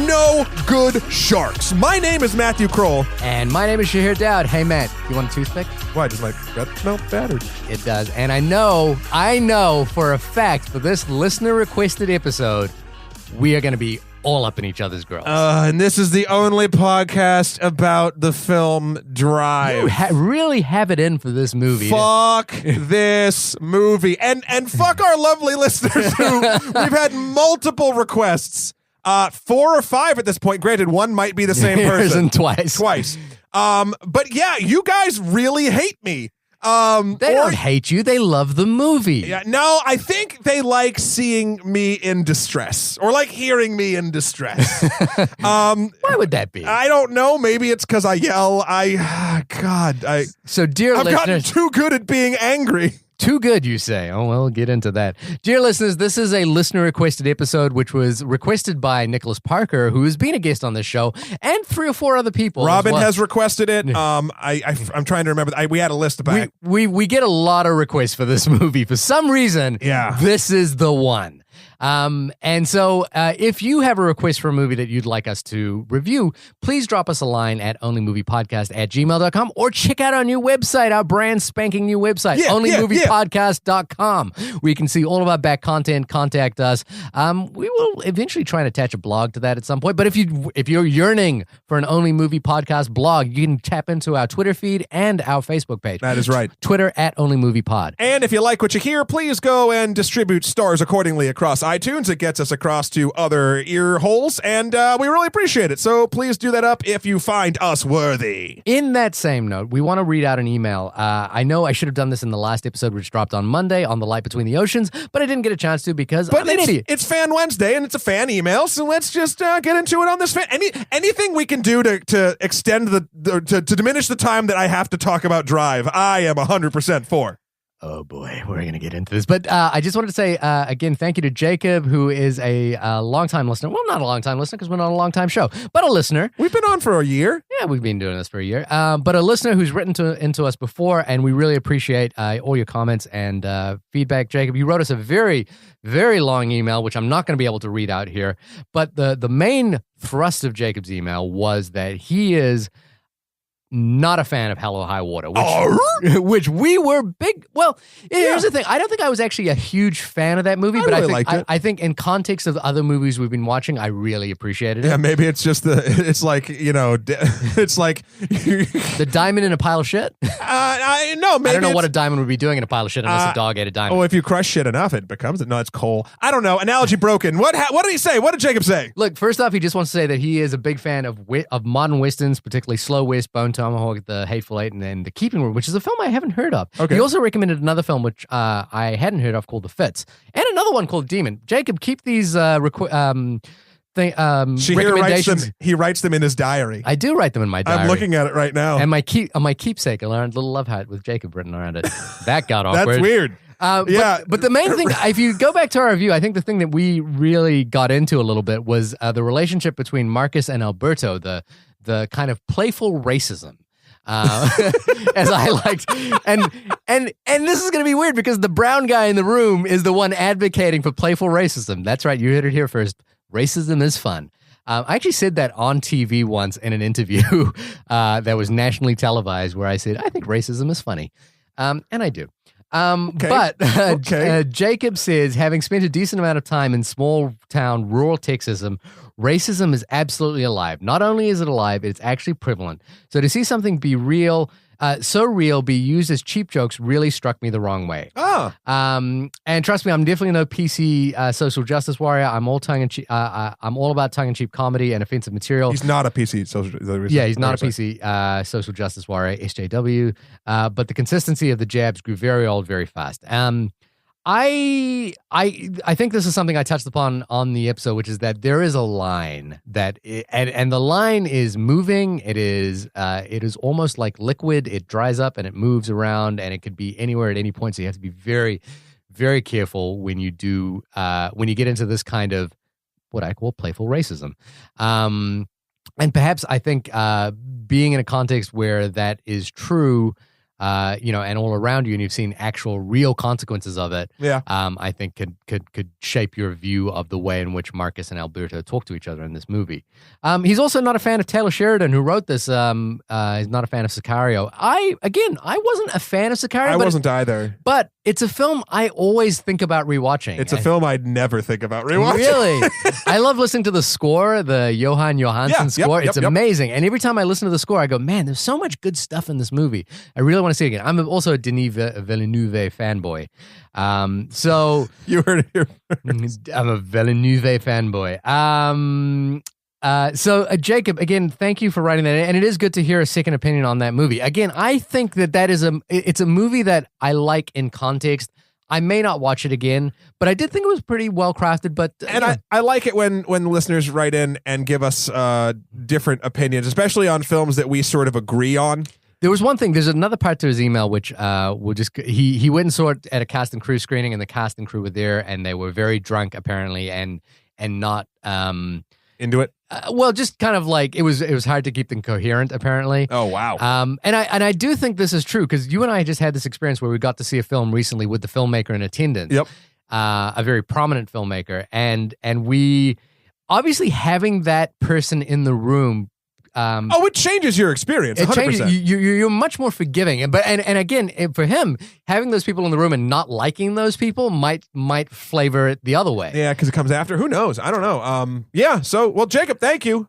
no good sharks. My name is Matthew Kroll. And my name is Shahir Dowd. Hey, Matt, you want a toothpick? Why, does my breath smell bad? Or? It does. And I know for a fact for this listener-requested episode, we are going to be all up in each other's grills. And this is the only podcast about the film Drive. You really have it in for this movie. Fuck this movie. And fuck our lovely listeners who we've had multiple requests. 4 or 5 at this point. Granted, one might be the same person. Twice. But yeah, you guys really hate me. They don't hate you. They love the movie. Yeah, no, I think they like seeing me in distress or like hearing me in distress. Why would that be? I don't know. Maybe it's because I yell. So, dear I've listeners, gotten too good at being angry. Too good, you say? Oh, well, get into that. Dear listeners, this is a listener-requested episode, which was requested by Nicholas Parker, who has been a guest on this show, and 3 or 4 other people. Robin has requested it. I'm trying to remember. We had a list back. We get a lot of requests for this movie. For some reason, this is the one. And so if you have a request for a movie that you'd like us to review, please drop us a line at onlymoviepodcast@gmail.com or check out our new website, our brand spanking new website, onlymoviepodcast.com, where you can see all of our back content, contact us. We will eventually try and attach a blog to that at some point, but if you're yearning for an Only Movie Podcast blog, you can tap into our Twitter feed and our Facebook page. That is right. Twitter @onlymoviepod. And if you like what you hear, please go and distribute stars accordingly across iTunes. It gets us across to other ear holes, and we really appreciate it. So please do that up if you find us worthy. In that same note, we want to read out an email. I know I should have done this in the last episode, which dropped on Monday on The Light Between the Oceans, but I didn't get a chance to because I'm an idiot. It's Fan Wednesday, and it's a fan email, so let's just get into it on this fan. Anything we can do to extend to diminish the time that I have to talk about Drive, I am 100% for. Oh boy, we're going to get into this. But I just wanted to say, again, thank you to Jacob, who is a long-time listener. Well, not a long-time listener because we're not a long-time show, but a listener. We've been on for a year. Yeah, we've been doing this for a year. But a listener who's written into us before, and we really appreciate all your comments and feedback. Jacob, you wrote us a very, very long email, which I'm not going to be able to read out here. But the main thrust of Jacob's email was that he is not a fan of Hell or High Water, which we were big. Well, here's the thing. I don't think I was actually a huge fan of that movie, but I think in context of the other movies we've been watching, I really appreciated it. Yeah, maybe it's just it's like the diamond in a pile of shit. Maybe I don't know what a diamond would be doing in a pile of shit unless a dog ate a diamond. Oh, if you crush shit enough, it becomes it. No, it's coal. I don't know. Analogy broken. What did he say? What did Jacob say? Look, first off, he just wants to say that he is a big fan of modern westerns, particularly Slow West, Bone Tomahawk, The Hateful Eight, and then The Keeping Room, which is a film I haven't heard of. Okay. He also recommended another film which I hadn't heard of called The Fits, and another one called Demon. Jacob, keep these recommendations. He writes them in his diary. I do write them in my diary. I'm looking at it right now. And my keepsake, a little love hat with Jacob written around it. That got awkward. That's weird. But the main thing, if you go back to our review, I think the thing that we really got into a little bit was the relationship between Marcus and Alberto, the kind of playful racism. As I liked, and this is going to be weird because the brown guy in the room is the one advocating for playful racism. That's right, you heard it here first. Racism is fun. I actually said that on TV once in an interview that was nationally televised, where I said I think racism is funny, and I do. But Jacob says, having spent a decent amount of time in small town rural Texas, racism is absolutely alive. Not only is it alive, it's actually prevalent. So to see something be real, be used as cheap jokes really struck me the wrong way. And trust me, I'm definitely no PC social justice warrior. I'm all tongue-in-cheek. I'm all about tongue-in-cheek comedy and offensive material. He's not a PC social. Yeah, he's not a PC social justice warrior. SJW. But the consistency of the jabs grew very old, very fast. I think this is something I touched upon on the episode, which is that there is a line and the line is moving. It is almost like liquid. It dries up and it moves around, and it could be anywhere at any point. So you have to be very, very careful when you get into this kind of what I call playful racism. And perhaps I think being in a context where that is true and all around you, and you've seen actual real consequences of it, Yeah. I think could shape your view of the way in which Marcus and Alberto talk to each other in this movie. He's also not a fan of Taylor Sheridan, who wrote this. He's not a fan of Sicario. I wasn't a fan of Sicario. I wasn't either. But it's a film I always think about rewatching. It's a film I'd never think about rewatching. Really? I love listening to the score, the Johan Johansson score. It's amazing. And every time I listen to the score, I go, man, there's so much good stuff in this movie. I really want to see it again. I'm also a Denis Villeneuve fanboy. So you heard it here first. I'm a Villeneuve fanboy. So Jacob, again, thank you for writing that, and it is good to hear a second opinion on that movie. Again, I think that it's a movie that I like in context. I may not watch it again, but I did think it was pretty well crafted. But I like it when listeners write in and give us different opinions, especially on films that we sort of agree on. There was one thing. There's another part to his email which he went and saw it at a cast and crew screening, and the cast and crew were there, and they were very drunk apparently, and not into it. Well, just kind of like it was hard to keep them coherent apparently. Oh wow. And I do think this is true because you and I just had this experience where we got to see a film recently with the filmmaker in attendance. Yep. A very prominent filmmaker, and we obviously having that person in the room. It changes your experience. 100%. It changes. You're much more forgiving. And again, for him, having those people in the room and not liking those people might flavor it the other way. Yeah, because it comes after. Who knows? I don't know. So, well, Jacob, thank you.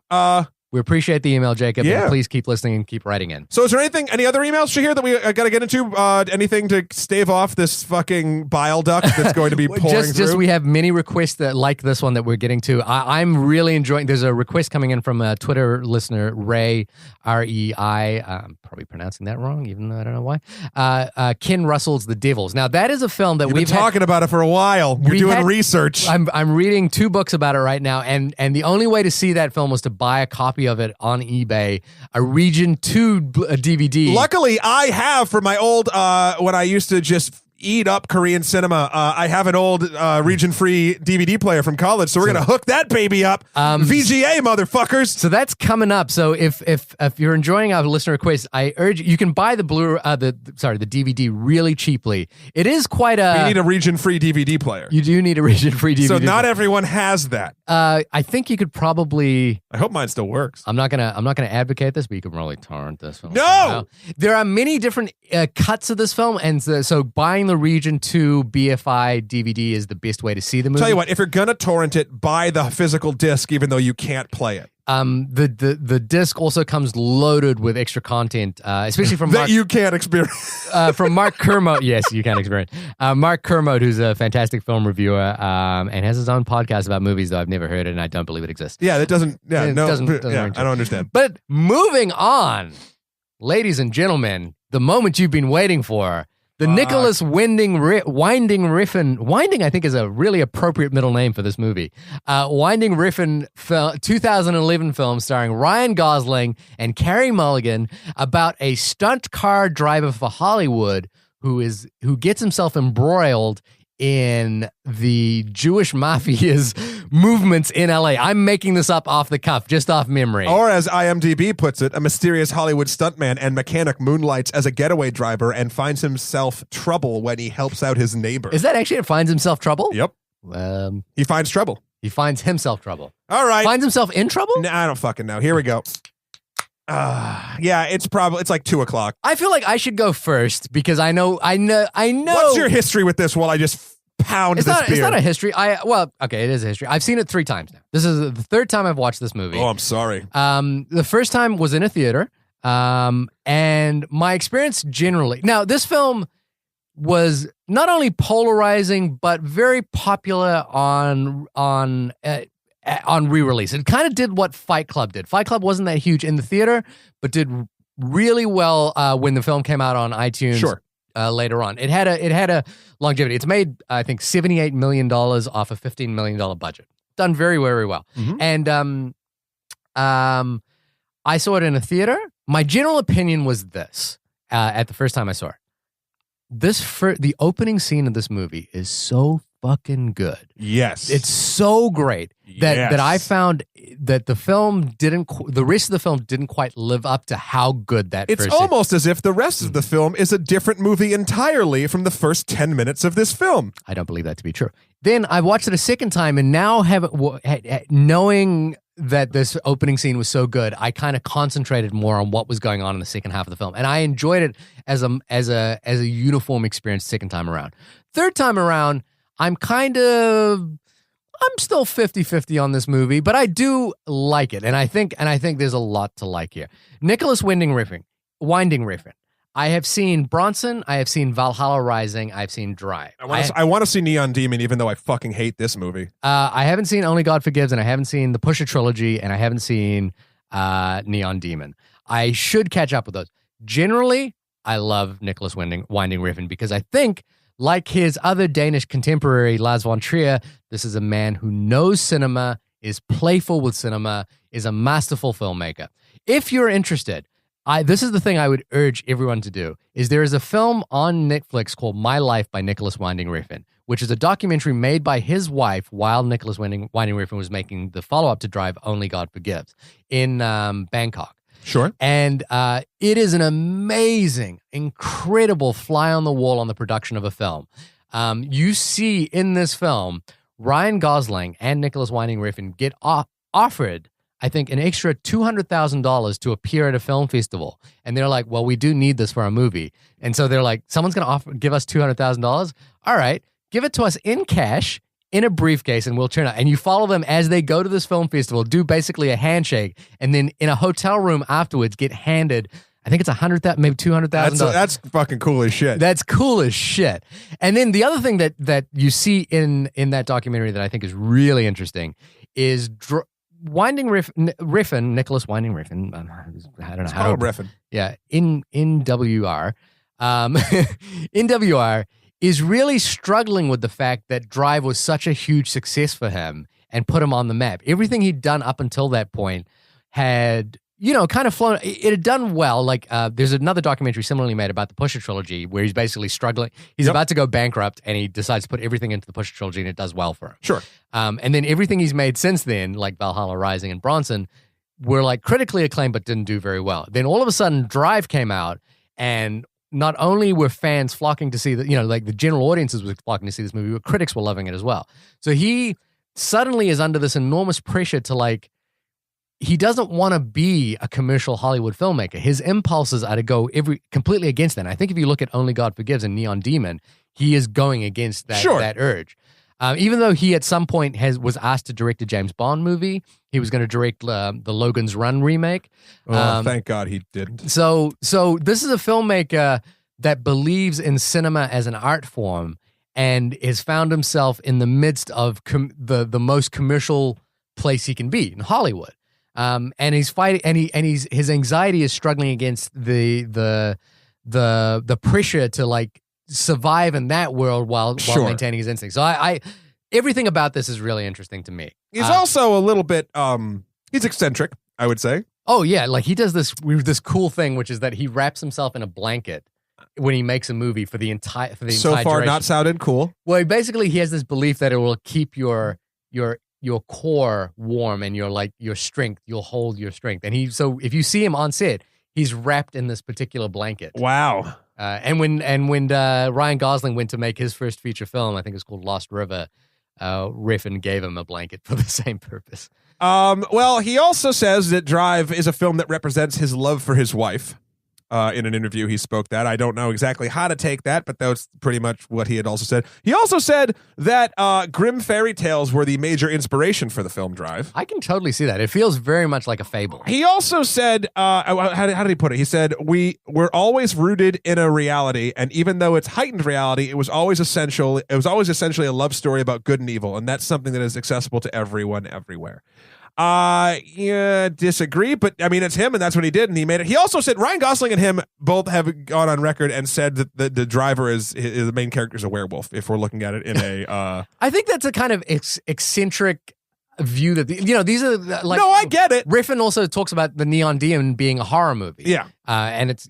We appreciate the email, Jacob. Yeah. And please keep listening and keep writing in. So is there any other emails, Shahir, that we got to get into? Anything to stave off this fucking bile duct that's going to be pouring through? We have many requests that like this one that we're getting to. I'm really enjoying. There's a request coming in from a Twitter listener, Ray, R-E-I. I'm probably pronouncing that wrong, even though I don't know why. Ken Russell's The Devils. Now, that is a film that we've been talking about it for a while. You're doing research. I'm reading 2 books about it right now, and the only way to see that film was to buy a copy of it on eBay, a Region 2 DVD. Luckily, I have for my old, when I used to just eat up Korean cinema, I have an old region-free DVD player from college, so we're going to hook that baby up. VGA, motherfuckers! So that's coming up. So if you're enjoying our listener request, I urge you can buy the the DVD really cheaply. It is quite a... You need a region-free DVD player. You do need a region-free DVD. So not everyone has that. I think you could probably... I hope mine still works. I'm not gonna advocate this, but you could probably torrent this film. No! There are many different cuts of this film, and so buying the Region 2 BFI DVD is the best way to see the movie. Tell you what, if you're gonna torrent it, buy the physical disc, even though you can't play it. The disc also comes loaded with extra content, especially from that you can't experience. From Mark Kermode. Yes, you can experience. Mark Kermode, who's a fantastic film reviewer, and has his own podcast about movies, though I've never heard it, and I don't believe it exists. Yeah, that doesn't. Yeah, it no, doesn't I don't understand. But moving on, ladies and gentlemen, the moment you've been waiting for. The Nicholas Winding Refn, Winding I think is a really appropriate middle name for this movie. Winding Refn 2011 film starring Ryan Gosling and Carey Mulligan about a stunt car driver for Hollywood who gets himself embroiled in the Jewish mafia's movements in LA. I'm making this up off the cuff, just off memory. Or as IMDb puts it, a mysterious Hollywood stuntman and mechanic moonlights as a getaway driver and finds himself trouble when he helps out his neighbor. Is that actually it? Finds himself trouble? Yep. He finds trouble. He finds himself trouble. All right. Finds himself in trouble? Nah, I don't fucking know. Here we go. Yeah, it's like 2:00. I feel like I should go first because I know. What's your history with this while I just pound this beer? It's not a history. It is a history. I've seen it 3 times now. This is the 3rd time I've watched this movie. Oh, I'm sorry. The first time was in a theater. And my experience generally. Now, this film was not only polarizing but very popular on re-release. It kind of did what Fight Club did. Fight Club wasn't that huge in the theater, but did really well when the film came out on iTunes. Sure. Later on, it had a longevity. It's made I think $78 million off a $15 million budget. Done very, very well. Mm-hmm. And I saw it in a theater. My general opinion was this at the first time I saw it. The opening scene of this movie is so fucking good. Yes. It's so great that I found that the rest of the film didn't quite live up to how good that It's first almost as if the rest of the film is a different movie entirely from the first 10 minutes of this film. I don't believe that to be true. Then I watched it a second time, and now knowing that this opening scene was so good, I kind of concentrated more on what was going on in the second half of the film, and I enjoyed it as a uniform experience second time around. Third time around, I'm still 50-50 on this movie, but I do like it, and I think there's a lot to like here. Nicholas Winding Refn. I have seen Bronson. I have seen Valhalla Rising. I've seen Drive. I want to see Neon Demon, even though I fucking hate this movie. I haven't seen Only God Forgives, and I haven't seen the Pusher trilogy, and I haven't seen Neon Demon. I should catch up with those. Generally, I love Nicholas Winding Refn because I think, like his other Danish contemporary, Lars von Trier, this is a man who knows cinema, is playful with cinema, is a masterful filmmaker. If you're interested, this is the thing I would urge everyone to do, is there is a film on Netflix called My Life by Nicholas Winding Refn, which is a documentary made by his wife while Nicholas Winding Refn was making the follow-up to Drive, Only God Forgives, in Bangkok. Sure. And it is an amazing, incredible fly on the wall on the production of a film. You see in this film, Ryan Gosling and Nicholas Winding Refn get offered, I think, an extra $200,000 to appear at a film festival. And they're like, well, we do need this for our movie. And so they're like, someone's going to give us $200,000? All right, give it to us in cash, in a briefcase, and we'll turn out. And you follow them as they go to this film festival, do basically a handshake, and then in a hotel room afterwards get handed, I think it's $100,000, maybe $200,000. That's fucking cool as shit. That's cool as shit. And then the other thing that you see in that documentary that I think is really interesting is Nicholas Winding Refn. I don't know how to Refn. Yeah, in WR. In WR is really struggling with the fact that Drive was such a huge success for him and put him on the map. Everything he'd done up until that point had, kind of flown. It had done well. Like there's another documentary similarly made about the Pusher trilogy where he's basically struggling. He's about to go bankrupt and he decides to put everything into the Pusher trilogy and it does well for him. Sure. And then everything he's made since then, like Valhalla Rising and Bronson, were like critically acclaimed but didn't do very well. Then all of a sudden Drive came out, and not only were fans flocking to see that, like the general audiences were flocking to see this movie, but critics were loving it as well. So he suddenly is under this enormous pressure to he doesn't want to be a commercial Hollywood filmmaker. His impulses are to go completely against that. And I think if you look at Only God Forgives and Neon Demon, he is going against that urge. Even though he at some point was asked to direct a James Bond movie, he was going to direct the Logan's Run remake. Thank God he didn't. So this is a filmmaker that believes in cinema as an art form and has found himself in the midst of the most commercial place he can be in Hollywood. And he's fighting, and his anxiety is struggling against the pressure to survive in that world while maintaining his instincts. So everything about this is really interesting to me. He's also a little bit he's eccentric, I would say. Oh yeah, he does this cool thing, which is that he wraps himself in a blanket when he makes a movie for the entire so far duration. Not sounded cool. Well, basically he has this belief that it will keep your core warm and your strength, you'll hold your strength. And so if you see him on set, he's wrapped in this particular blanket. Wow. And when Ryan Gosling went to make his first feature film, I think it's called Lost River, Refn gave him a blanket for the same purpose. Well, he also says that Drive is a film that represents his love for his wife. In an interview, he spoke that. I don't know exactly how to take that, but that's pretty much what he had also said. He also said that grim fairy tales were the major inspiration for the film Drive. I can totally see that. It feels very much like a fable. He also said, how did he put it? He said, we're always rooted in a reality, and even though it's heightened reality, it was always essentially a love story about good and evil, and that's something that is accessible to everyone everywhere. Disagree, but I mean, it's him, and that's what he did, and he made it. He also said Ryan Gosling and him both have gone on record and said that the driver is the main character is a werewolf. If we're looking at it in a, I think that's a kind of eccentric view that these are no, I get it. Refn also talks about the Neon Demon being a horror movie. Yeah, and it's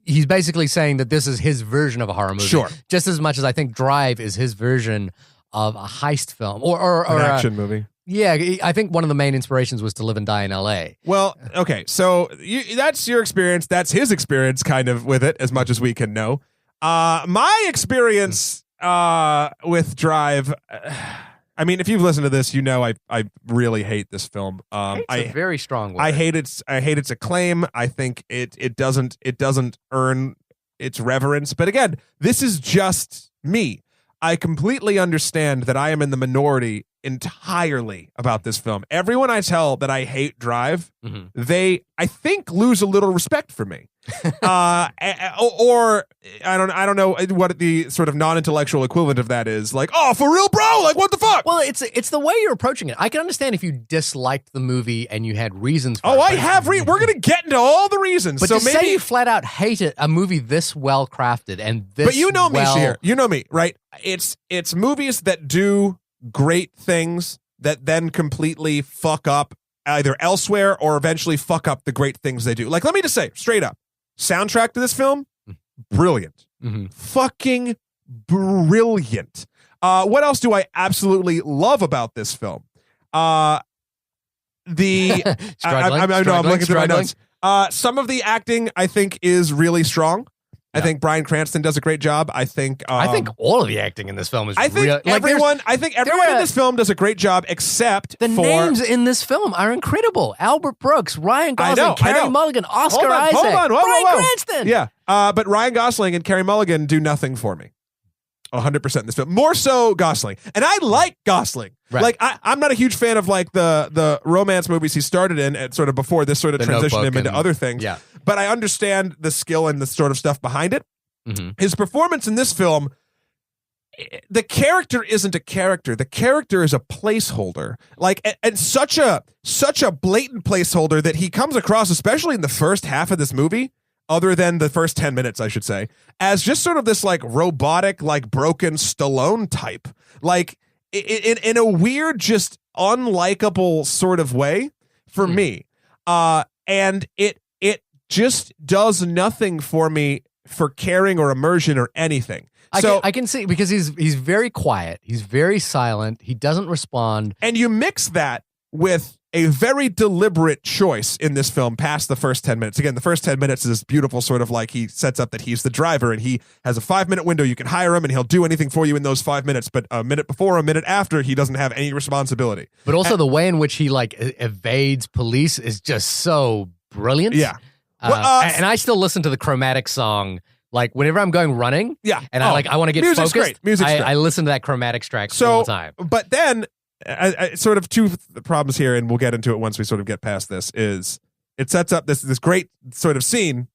he's basically saying that this is his version of a horror movie. Sure. Just as much as I think Drive is his version of a heist film or an action movie. Yeah, I think one of the main inspirations was To Live and Die in L.A. Well, okay, so that's your experience. That's his experience, kind of, with it, as much as we can know. My experience with Drive, I mean, if you've listened to this, you know I really hate this film. It's a very strong word. I hate its acclaim. I think it doesn't earn its reverence. But again, this is just me. I completely understand that I am in the minority entirely about this film. Everyone I tell that I hate Drive, they, I think, lose a little respect for me. Or I don't know what the sort of non-intellectual equivalent of that is. Like, oh, for real, bro? Like, what the fuck? Well, it's the way you're approaching it. I can understand if you disliked the movie and you had reasons for it. Oh, I have we're going to get into all the reasons. But so to maybe say you flat out hate it, a movie this well crafted and this But you know me, Shahir. You know me, right? It's movies that do great things that then completely fuck up either elsewhere or eventually fuck up the great things they do. Like, let me just say, straight up, soundtrack to this film, brilliant. Fucking brilliant. What else do I absolutely love about this film? I'm looking through my notes. Some of the acting, I think, is really strong. I think Bryan Cranston does a great job. I think all of the acting in this film is. I think everyone in this film does a great job, except the names in this film are incredible. Albert Brooks, Ryan Gosling, Carey Mulligan, Oscar Isaac, Bryan Cranston. Yeah, but Ryan Gosling and Carey Mulligan do nothing for me. 100% in this film. More so Gosling. And I like Gosling. Right. Like, I'm not a huge fan of, like, the romance movies he started in at sort of before this sort of transitioned him into other things. Yeah. But I understand the skill and the sort of stuff behind it. His performance in this film, the character isn't a character. The character is a placeholder. Like, and such a blatant placeholder that he comes across, especially in the first half of this movie, other than the first 10 minutes, I should say, as just sort of this, like, robotic, like, broken Stallone type. Like, in a weird, just unlikable sort of way for me. And it just does nothing for me for caring or immersion or anything. I can see, because he's very quiet. He's very silent. He doesn't respond. And you mix that with a very deliberate choice in this film past the first 10 minutes. Again, the first 10 minutes is this beautiful sort of, like, he sets up that he's the driver and he has a 5-minute window. You can hire him and he'll do anything for you in those 5 minutes. But a minute before, a minute after, he doesn't have any responsibility. But also the way in which he, like, evades police is just so brilliant. Yeah. And I still listen to the Chromatic song, like, whenever I'm going running. Yeah. And I want to get focused. Music's great. I listen to that Chromatic track all the time. But then, I sort of two problems here, and we'll get into it once we sort of get past this, is it sets up this great sort of scene.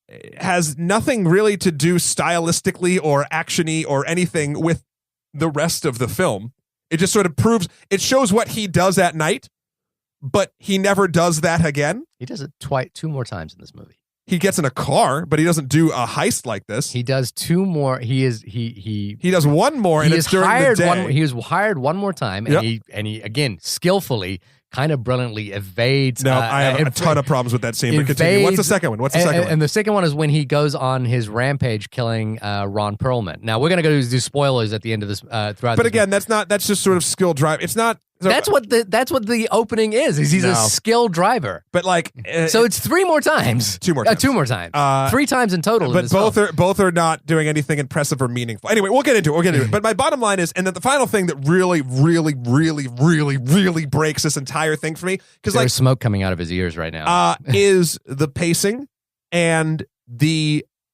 It has nothing really to do stylistically or actiony or anything with the rest of the film. It just sort of it shows what he does at night, but he never does that again. He does it two more times in this movie. He gets in a car, but he doesn't do a heist like this. He does two more. He does one more, and it's during the day. He was hired one more time, and he again skillfully, kind of brilliantly evades. No, I have a ton of problems with that scene. But continue. What's the second one? And the second one is when he goes on his rampage, killing Ron Perlman. Now we're gonna go do spoilers at the end of this. But again, that's just sort of skill drive. It's not. So, that's what the opening is. He's a skilled driver. But like, so it's 3 more times. 2 more times. 2 more times. 3 times in total. But both are not doing anything impressive or meaningful. Anyway, we'll get into it. But my bottom line is, and then the final thing that really, really, really, really, really breaks this entire thing for me, because there's smoke coming out of his ears right now, is the pacing and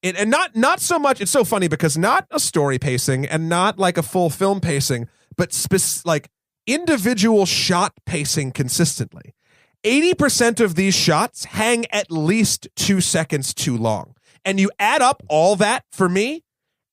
and not so much. It's so funny because not a story pacing and not like a full film pacing, but like individual shot pacing consistently. 80% of these shots hang at least 2 seconds too long. And you add up all that for me,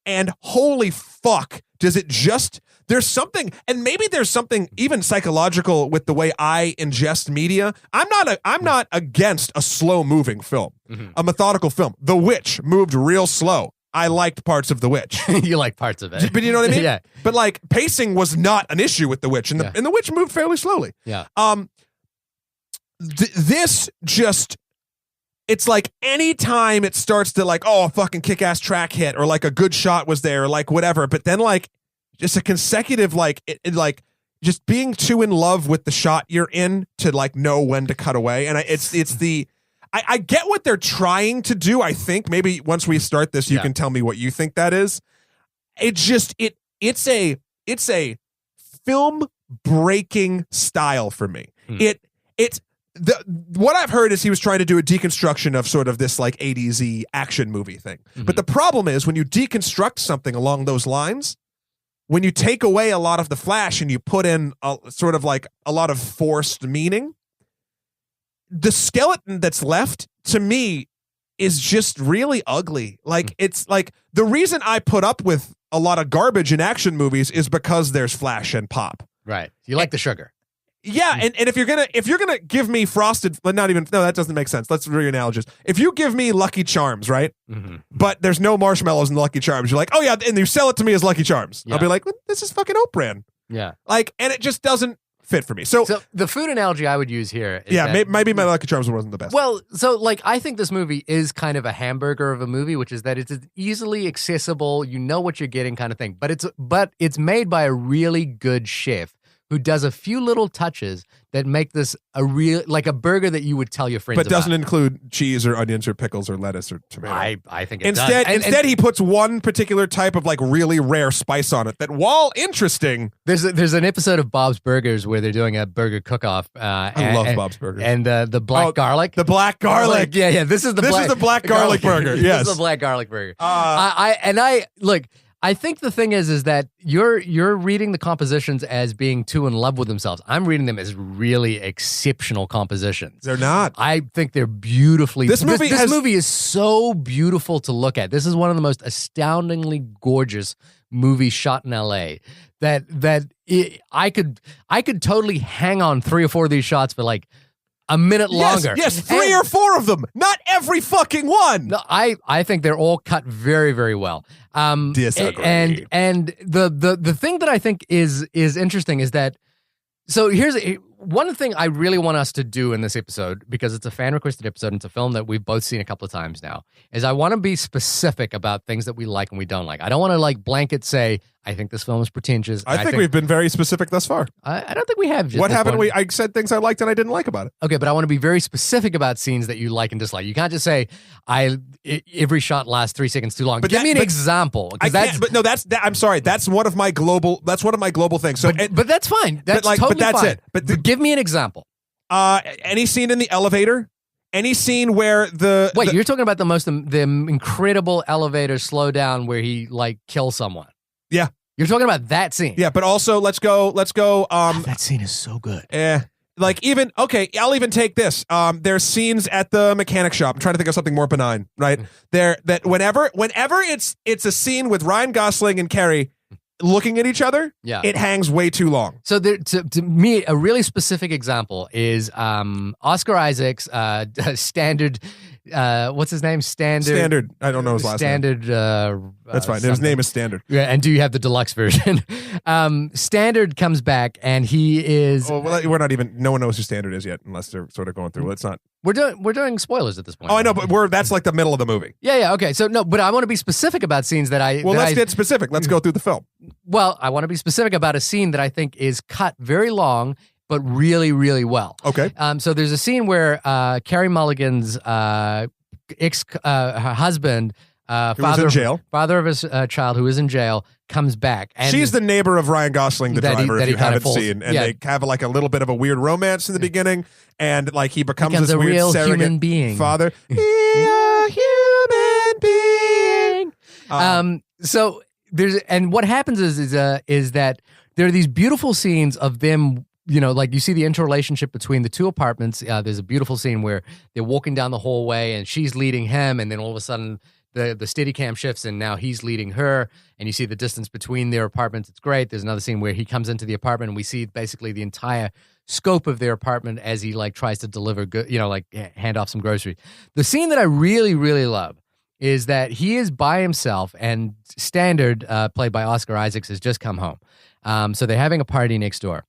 and holy fuck, does it just... There's something, and maybe there's something even psychological with the way I ingest media. I'm not against a slow-moving film, a methodical film. The Witch moved real slow. I liked parts of The Witch. You like parts of it. But you know what I mean? Yeah. But like, pacing was not an issue with The Witch, and The Witch moved fairly slowly. Yeah. This just it's like anytime it starts to like, oh, a fucking kick-ass track hit or like a good shot was there or like whatever, but then like just a consecutive like it like just being too in love with the shot you're in to like know when to cut away. And I get what they're trying to do. I think maybe once we start this, you can tell me what you think that is. It's a film breaking style for me. What I've heard is he was trying to do a deconstruction of sort of this like 80s action movie thing. But the problem is when you deconstruct something along those lines, when you take away a lot of the flash and you put in a sort of like a lot of forced meaning, the skeleton that's left to me is just really ugly. Like it's like the reason I put up with a lot of garbage in action movies is because there's flash and pop. Right. You like the sugar. Yeah, and if you're gonna give me frosted, but not even that doesn't make sense. Let's reanalogize. If you give me Lucky Charms, right? But there's no marshmallows in the Lucky Charms, you're like, oh yeah, and you sell it to me as Lucky Charms. I'll be like, this is fucking oat bran. Yeah. Like, and it just doesn't fit for me. So the food analogy I would use here is maybe my Lucky Charms wasn't the best. Well, so like I think this movie is kind of a hamburger of a movie, which is that it's easily accessible, you know what you're getting kind of thing. But it's made by a really good chef who does a few little touches that make this a real, like a burger that you would tell your friends but doesn't about. Include cheese or onions or pickles or lettuce or tomato. I think it instead, does. Instead, he puts one particular type of like really rare spice on it that, while interesting, there's an episode of Bob's Burgers where they're doing a burger cook-off. I love Bob's Burgers. And the black garlic. The black garlic. Yeah. This is the black garlic burger. Yes. This is the black garlic burger. I think the thing is that you're reading the compositions as being too in love with themselves. I'm reading them as really exceptional compositions. They're not. I think they're beautifully. This movie is so beautiful to look at. This is one of the most astoundingly gorgeous movies shot in L.A. I could totally hang on 3 or 4 of these shots for like a minute longer. Yes, 3 or 4 of them. Not every fucking one. No, I think they're all cut very, very well. Disagree. And the thing that I think is interesting is that, so here's one thing I really want us to do in this episode, because it's a fan requested episode and it's a film that we've both seen a couple of times now, is I want to be specific about things that we like and we don't like. I don't want to like blanket say, I think this film is pretentious. I think we've been very specific thus far. I don't think we have. What happened? I said things I liked and I didn't like about it. Okay, but I want to be very specific about scenes that you like and dislike. You can't just say every shot lasts 3 seconds too long. But give me an example. I'm sorry. That's one of my global things. So, but that's fine. That's totally that's fine. it. But give me an example. Any scene in the elevator. Any scene where you're talking about the incredible elevator slowdown where he like kills someone. Yeah. You're talking about that scene. Yeah, but also let's go. That scene is so good. I'll even take this. There's scenes at the mechanic shop. I'm trying to think of something more benign, right? That whenever it's a scene with Ryan Gosling and Carrie looking at each other, it hangs way too long. So to me, a really specific example is Oscar Isaac's standard. What's his name? Standard. I don't know his last name. That's fine. His name is Standard. Yeah, and do you have the deluxe version? Standard comes back, and he is. Well, we're not even. No one knows who Standard is yet, unless they're sort of going through. Let's not. We're doing spoilers at this point. Oh, I know, but that's like the middle of the movie. Yeah. Okay. So no, but I want to be specific about scenes that I. Well, let's get specific. Let's go through the film. Well, I want to be specific about a scene that I think is cut very long, but really, really well. Okay. So there's a scene where Carey Mulligan's her husband, father of his child who is in jail, comes back. And she's the neighbor of Ryan Gosling, the driver, if you haven't seen. And they have like a little bit of a weird romance in the beginning. And like he becomes this a weird real surrogate human being. Father. Be a human being. So what happens is that there are these beautiful scenes of them. You know, like you see the interrelationship between the two apartments. There's a beautiful scene where they're walking down the hallway and she's leading him, and then all of a sudden the Steadicam shifts and now he's leading her, and you see the distance between their apartments. It's great. There's another scene where he comes into the apartment and we see basically the entire scope of their apartment as he like tries to deliver good, like hand off some groceries. The scene that I really, really love is that he is by himself and Standard, played by Oscar Isaacs, has just come home. So they're having a party next door.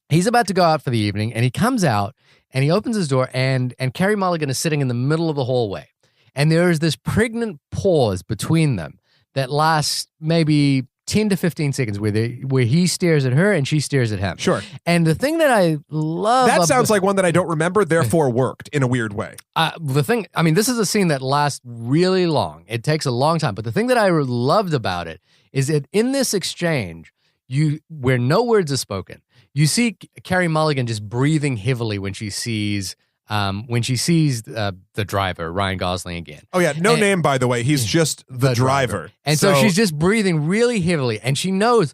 He's about to go out for the evening, and he comes out, and he opens his door, and Carey Mulligan is sitting in the middle of the hallway. And there is this pregnant pause between them that lasts maybe 10 to 15 seconds where he stares at her and she stares at him. Sure. And the thing that I love... That sounds like one that I don't remember, therefore worked in a weird way. This is a scene that lasts really long. It takes a long time. But the thing that I loved about it is that in this exchange, where no words are spoken, you see Carey Mulligan just breathing heavily when she sees the driver, Ryan Gosling, again. Oh, yeah. No name, by the way. He's just the driver. And so she's just breathing really heavily. And she knows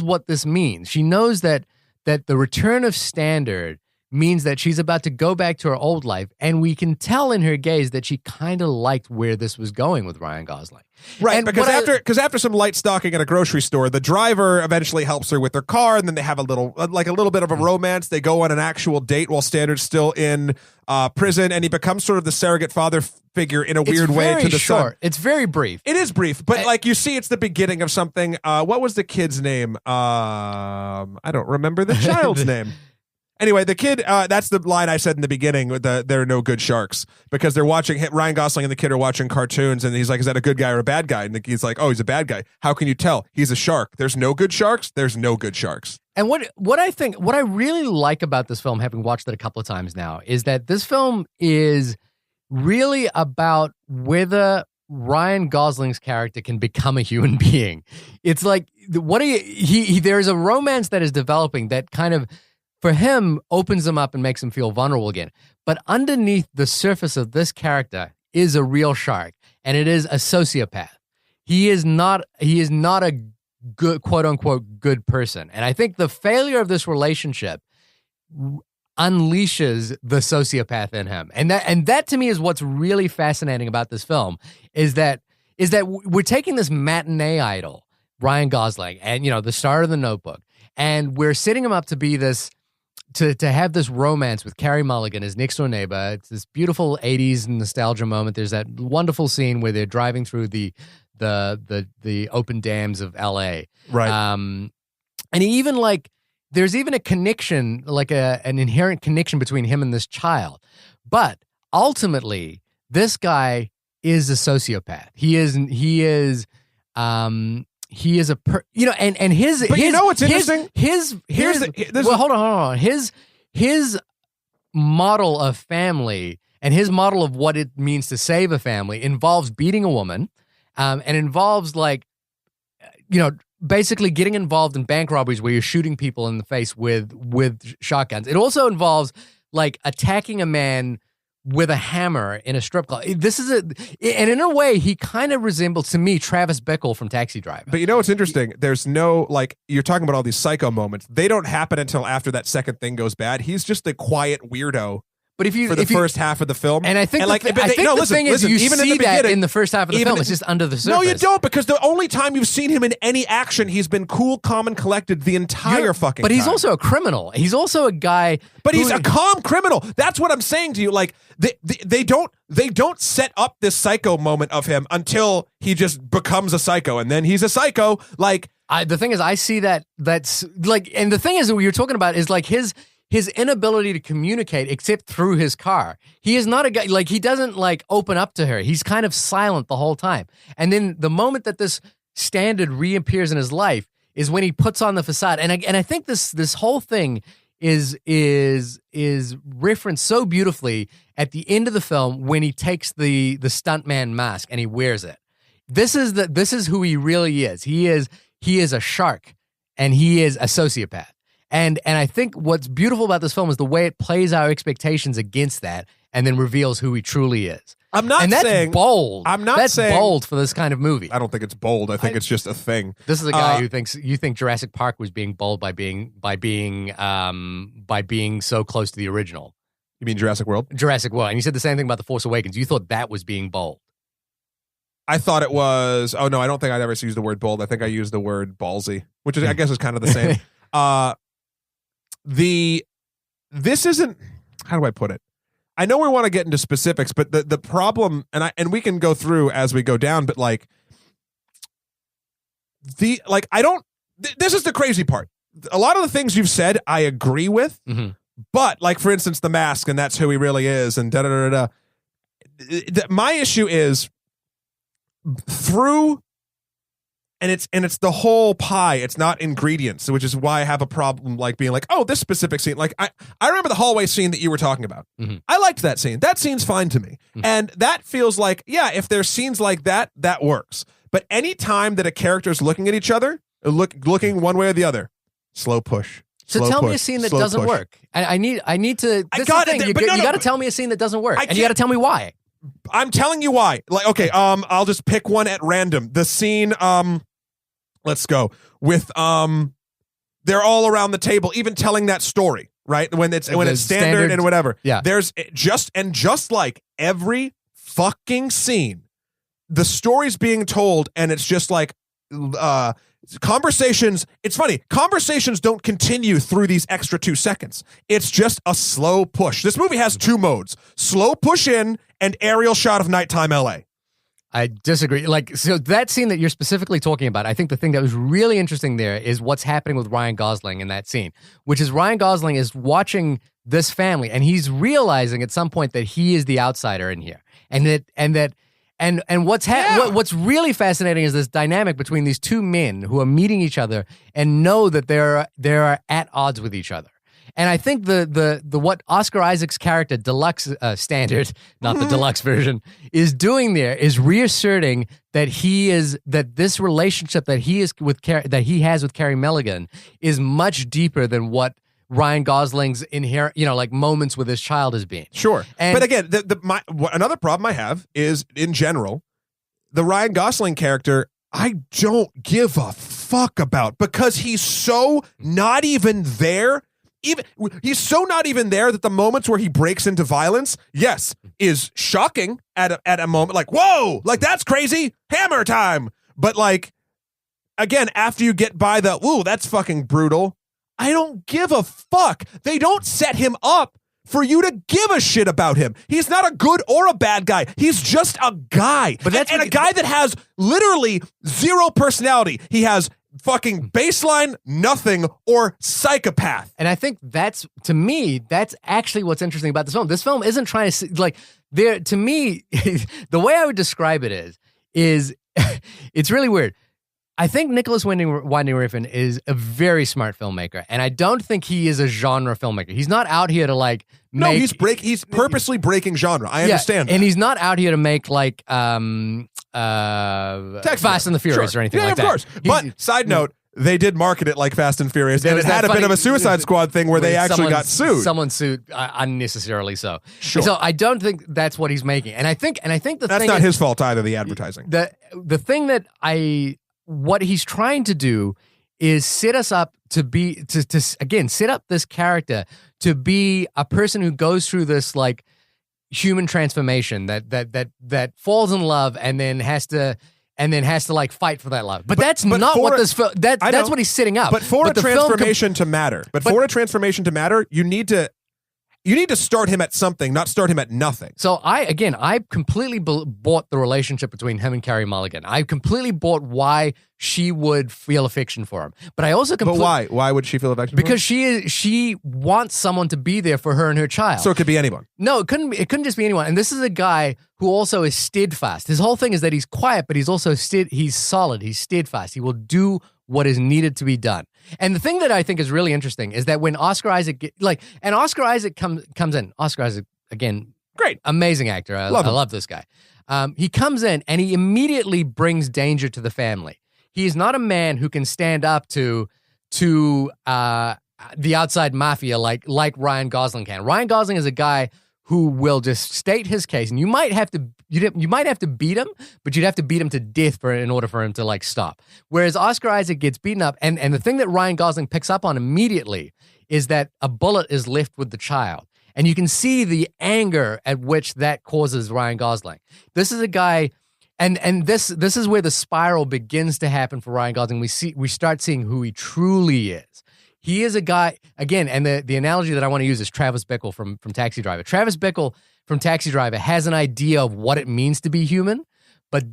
what this means. She knows that the return of standard means that she's about to go back to her old life. And we can tell in her gaze that she kind of liked where this was going with Ryan Gosling. Right, and because after some light stalking at a grocery store, the driver eventually helps her with her car, and then they have a little bit of a romance. They go on an actual date while Standard's still in prison, and he becomes sort of the surrogate father figure in a weird way to the son. It's very brief. It is brief, but like you see, it's the beginning of something. What was the kid's name? I don't remember the child's name. Anyway, the kid, that's the line I said in the beginning, there are no good sharks, because they're watching, Ryan Gosling and the kid are watching cartoons, and he's like, is that a good guy or a bad guy? And he's like, oh, he's a bad guy. How can you tell? He's a shark. There's no good sharks. There's no good sharks. And what I really like about this film, having watched it a couple of times now, is that this film is really about whether Ryan Gosling's character can become a human being. It's like, there's a romance that is developing that kind of, for him, opens him up and makes him feel vulnerable again. But underneath the surface of this character is a real shark, and it is a sociopath. He is not a good, quote unquote, good person. And I think the failure of this relationship unleashes the sociopath in him. And that to me is what's really fascinating about this film, is that we're taking this matinee idol, Ryan Gosling, and the star of The Notebook, and we're setting him up to be this, to have this romance with Carey Mulligan, his next door neighbor. It's this beautiful 80s nostalgia moment. There's that wonderful scene where they're driving through the open dams of LA. Right. And there's even a connection, like an inherent connection between him and this child. But ultimately, this guy is a sociopath. He is and his But you know what's interesting? Hold on. His model of family and his model of what it means to save a family involves beating a woman, and involves basically getting involved in bank robberies where you're shooting people in the face with shotguns. It also involves like attacking a man with a hammer in a strip club. And in a way, he kind of resembles, to me, Travis Bickle from Taxi Driver. But you know what's interesting? There's no, you're talking about all these psycho moments. They don't happen until after that second thing goes bad. He's just a quiet weirdo. But for the first half of the film, and I think the thing is, you see that in the first half of the film, it's just under the surface. No, you don't, because the only time you've seen him in any action, he's been cool, calm, and collected the entire fucking time. But he's also a criminal. He's also a guy. But he's a calm criminal. That's what I'm saying to you. Like they don't set up this psycho moment of him until he just becomes a psycho, and then he's a psycho. The thing is, I see that's and the thing is, what you're talking about is like his inability to communicate except through his car. He is not a guy, he doesn't open up to her. He's kind of silent the whole time. And then the moment that this standard reappears in his life is when he puts on the facade. And I think this whole thing is referenced so beautifully at the end of the film when he takes the stuntman mask and he wears it. This is who he really is. He is a shark, and he is a sociopath. And I think what's beautiful about this film is the way it plays our expectations against that and then reveals who he truly is. That's bold. That's bold for this kind of movie. I don't think it's bold. I think it's just a thing. This is a guy who thinks you think Jurassic Park was being bold by being so close to the original. You mean Jurassic World? Jurassic World. And you said the same thing about The Force Awakens. You thought that was being bold. I thought it was. Oh no, I don't think I'd ever used the word bold. I think I used the word ballsy, which is, I guess, is kind of the same. This isn't, how do I put it? I know we want to get into specifics, but the problem, and we can go through as we go down, but this is the crazy part. A lot of the things you've said, I agree with, But like, for instance, The Mask, and that's who he really is, and da-da-da-da. My issue is through, and it's the whole pie. It's not ingredients, which is why I have a problem like being like, oh, this specific scene. Like I remember the hallway scene that you were talking about. Mm-hmm. I liked that scene. That scene's fine to me. Mm-hmm. And that feels like, yeah, if there's scenes like that, that works. But any time that a character's looking at each other, looking one way or the other, slow push. So tell me a scene that doesn't work. I need to. This is the thing. You got to tell me a scene that doesn't work, and you got to tell me why. I'm telling you why. Like, okay, I'll just pick one at random. The scene, let's go with they're all around the table, even telling that story, right? When it's standard and whatever. Yeah. There's just like every fucking scene, the story's being told, and it's just like conversations. It's funny. Conversations don't continue through these extra 2 seconds. It's just a slow push. This movie has 2 modes: slow push in and aerial shot of nighttime LA. I disagree. Like, so that scene that you're specifically talking about, I think the thing that was really interesting there is what's happening with Ryan Gosling in that scene, which is Ryan Gosling is watching this family, and he's realizing at some point that he is the outsider in here, and what's really fascinating is this dynamic between these 2 men who are meeting each other and know that they're at odds with each other. And I think the what Oscar Isaac's character, deluxe standard, not the deluxe version, is doing there is reasserting that this relationship that he has with Carey Mulligan is much deeper than what Ryan Gosling's inherent, like moments with his child has been. Sure. But again, another problem I have is, in general, the Ryan Gosling character, I don't give a fuck about, because he's so not even there. He's so not even there that the moments where he breaks into violence, yes, is shocking at a moment, like, whoa, like, that's crazy, hammer time. But like, again, after you get by ooh, that's fucking brutal, I don't give a fuck. They don't set him up for you to give a shit about him. He's not a good or a bad guy. He's just a guy. But that's a guy that has literally 0 personality. He has fucking baseline, nothing, or psychopath. And I think that's actually what's interesting about this film. This film isn't trying to, to me, the way I would describe it is it's really weird. I think Nicholas Winding Refn is a very smart filmmaker, and I don't think he is a genre filmmaker. He's not out here to make... No, he's purposely breaking genre. I understand that. And he's not out here to make Fast and the Furious or anything like that. Yeah, of course. But side note, they did market it like Fast and Furious, and it had a bit of a Suicide Squad thing where they actually got sued. Someone sued unnecessarily so. Sure. So I don't think that's what he's making. And I think that's not his fault either, the advertising. The thing that what he's trying to do is set us up to be again set up this character to be a person who goes through this like human transformation that falls in love and then has to like fight for that love. But that's not what this film. That's what he's setting up. But for a transformation to matter, you need to start him at something, not start him at nothing. So I completely bought the relationship between him and Carey Mulligan. I completely bought why she would feel affection for him. But I also But why? Why would she feel affection for him? Because she wants someone to be there for her and her child. So it could be anyone. No, it couldn't just be anyone. And this is a guy who also is steadfast. His whole thing is that he's quiet, but he's also he's solid, he's steadfast. He will do what is needed to be done. And the thing that I think is really interesting is that when Oscar Isaac Oscar Isaac comes in, Oscar Isaac, again, great, amazing actor. I love this guy. He comes in and he immediately brings danger to the family. He is not a man who can stand up to the outside mafia like Ryan Gosling can. Ryan Gosling is a guy who will just state his case, and you might have to beat him, but you'd have to beat him to death in order for him to like stop. Whereas Oscar Isaac gets beaten up, and the thing that Ryan Gosling picks up on immediately is that a bullet is left with the child, and you can see the anger at which that causes Ryan Gosling. This is a guy. And this is where the spiral begins to happen for Ryan Gosling. We start seeing who he truly is. He is a guy, again, and the analogy that I want to use is Travis Bickle from Taxi Driver. Travis Bickle from Taxi Driver has an idea of what it means to be human, but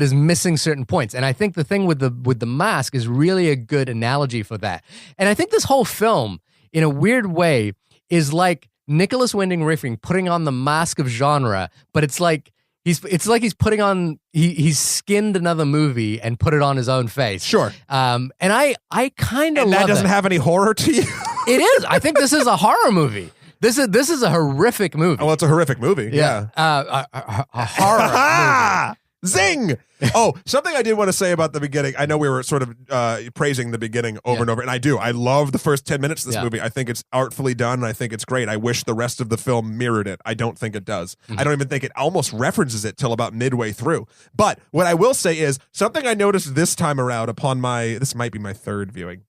is missing certain points. And I think the thing with the Mask is really a good analogy for that. And I think this whole film, in a weird way, is like Nicholas Winding Refn putting on the mask of genre, but it's like he's putting on he's skinned another movie and put it on his own face. Sure. And I kind of love that doesn't have any horror to you. It is. I think this is a horror movie. This is a horrific movie. Oh, well, it's a horrific movie. Yeah. A horror movie. Zing! Oh, something I did want to say about the beginning. I know we were sort of praising the beginning over and over, and I do. I love the first 10 minutes of this movie. I think it's artfully done, and I think it's great. I wish the rest of the film mirrored it. I don't think it does. I don't even think it almost references it till about midway through. But what I will say is, something I noticed this time around upon this might be my third viewing.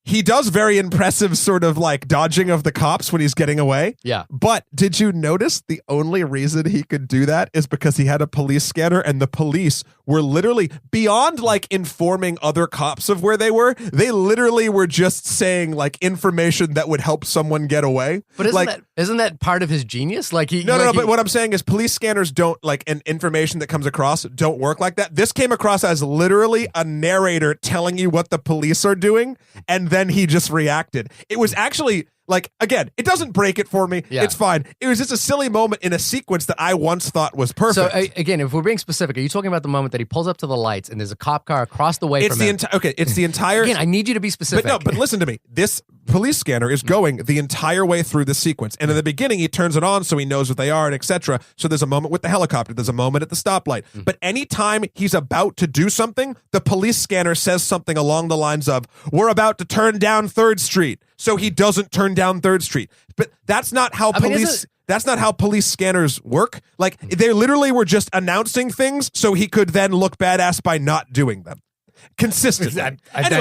He does very impressive sort of like dodging of the cops when he's getting away. Yeah. But did you notice the only reason he could do that is because he had a police scanner, and the police were literally beyond like informing other cops of where they were. They literally were just saying like information that would help someone get away. But isn't that part of his genius? Like No. But what I'm saying is police scanners don't like, and information that comes across don't work like that. This came across as literally a narrator telling you what the police are doing, and then he just reacted. It was actually like, again, it doesn't break it for me. Yeah. It's fine. It was just a silly moment in a sequence that I once thought was perfect. So again, if we're being specific, are you talking about the moment that he pulls up to the lights and there's a cop car across the way from him? It's the entire... Again, I need you to be specific. But listen to me. This police scanner is going the entire way through the sequence. And in the beginning, he turns it on so he knows what they are and etc. So there's a moment with the helicopter. There's a moment at the stoplight. But anytime he's about to do something, the police scanner says something along the lines of, "We're about to turn down 3rd Street." So he doesn't turn down 3rd Street. But that's not how that's not how police scanners work. Like, they literally were just announcing things so he could then look badass by not doing them consistently. That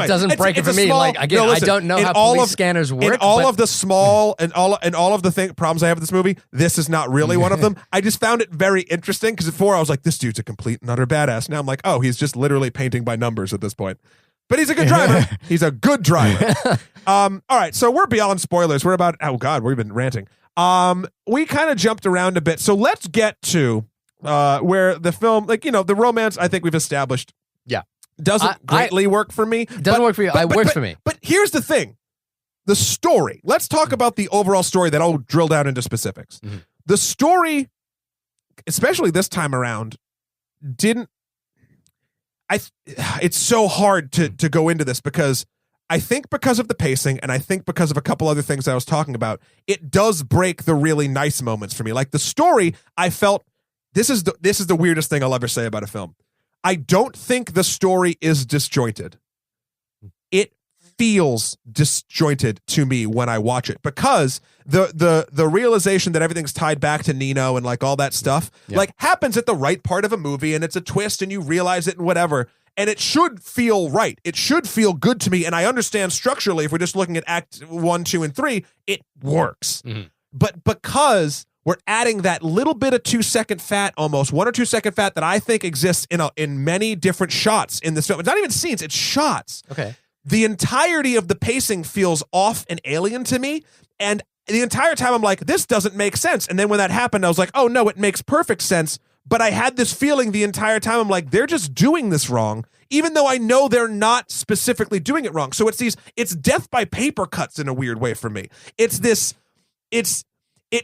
doesn't break it for me. Like, again, I don't know how police scanners work. In all of the small and all of the problems I have with this movie, this is not really one of them. I just found it very interesting because before I was like, this dude's a complete and utter badass. Now I'm like, oh, he's just literally painting by numbers at this point. But he's a good driver. He's a good driver. All right, so we're beyond spoilers. We're about, oh God, we've been ranting. We kind of jumped around a bit. So let's get to where the film, like, the romance, I think we've established. Yeah. Doesn't greatly work for me. Doesn't work for you. It works for me. But here's the thing. The story. Let's talk about the overall story, then I'll drill down into specifics. The story, especially this time around, it's so hard to go into this because I think because of the pacing and I think because of a couple other things I was talking about, it does break the really nice moments for me. Like the story, I felt this is the weirdest thing I'll ever say about a film. I don't think the story is disjointed. It feels disjointed to me when I watch it because the realization that everything's tied back to Nino and like all that stuff like happens at the right part of a movie, and it's a twist and you realize it and whatever, and it should feel right. It should feel good to me, and I understand structurally if we're just looking at act 1, 2, and 3, it works. But because we're adding that little bit of 2-second fat, almost 1 or 2 second fat that I think exists in many different shots in this film. It's not even scenes, it's shots. Okay. The entirety of the pacing feels off and alien to me, and the entire time I'm like, this doesn't make sense. And then when that happened, I was like, oh no, it makes perfect sense. But I had this feeling the entire time, I'm like, they're just doing this wrong, even though I know they're not specifically doing it wrong. So it's death by paper cuts in a weird way for me. It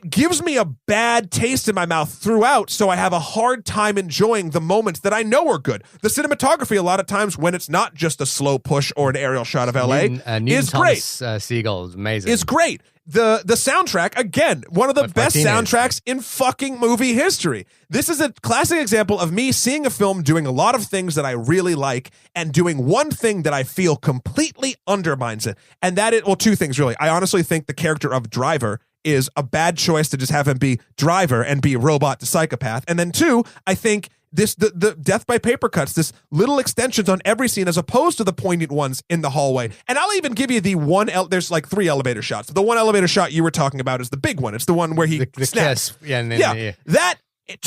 gives me a bad taste in my mouth throughout, so I have a hard time enjoying the moments that I know are good. The cinematography, a lot of times, when it's not just a slow push or an aerial shot of LA, is great. Siegel is amazing. It's great. The soundtrack, again, one of the best soundtracks in fucking movie history. This is a classic example of me seeing a film doing a lot of things that I really like and doing one thing that I feel completely undermines it. And that is, well, two things, really. I honestly think the character of Driver is a bad choice to just have him be Driver and be robot to psychopath. And then two, I think the death by paper cuts, this little extensions on every scene as opposed to the poignant ones in the hallway. And I'll even give you the one, there's like 3 elevator shots. The one elevator shot you were talking about is the big one. It's the one where he snaps. Kiss. Yeah. That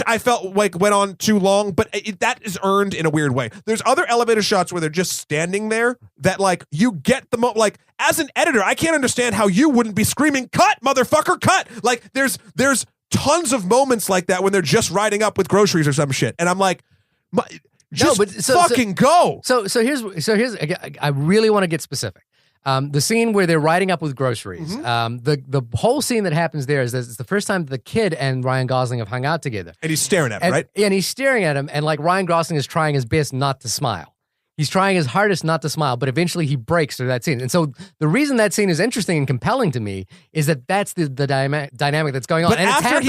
I felt like went on too long, but that is earned in a weird way. There's other elevator shots where they're just standing there that like you get the like as an editor, I can't understand how you wouldn't be screaming, "Cut, motherfucker, cut!" Like there's tons of moments like that when they're just riding up with groceries or some shit, and I'm like, go. So here's I really want to get specific. The scene where they're riding up with groceries. The whole scene that happens there is that it's the first time the kid and Ryan Gosling have hung out together. And he's staring at him, right? And he's staring at him, and like Ryan Gosling is trying his best not to smile. He's trying his hardest not to smile, but eventually he breaks through that scene. And so the reason that scene is interesting and compelling to me is that that's the dynamic that's going on. But and after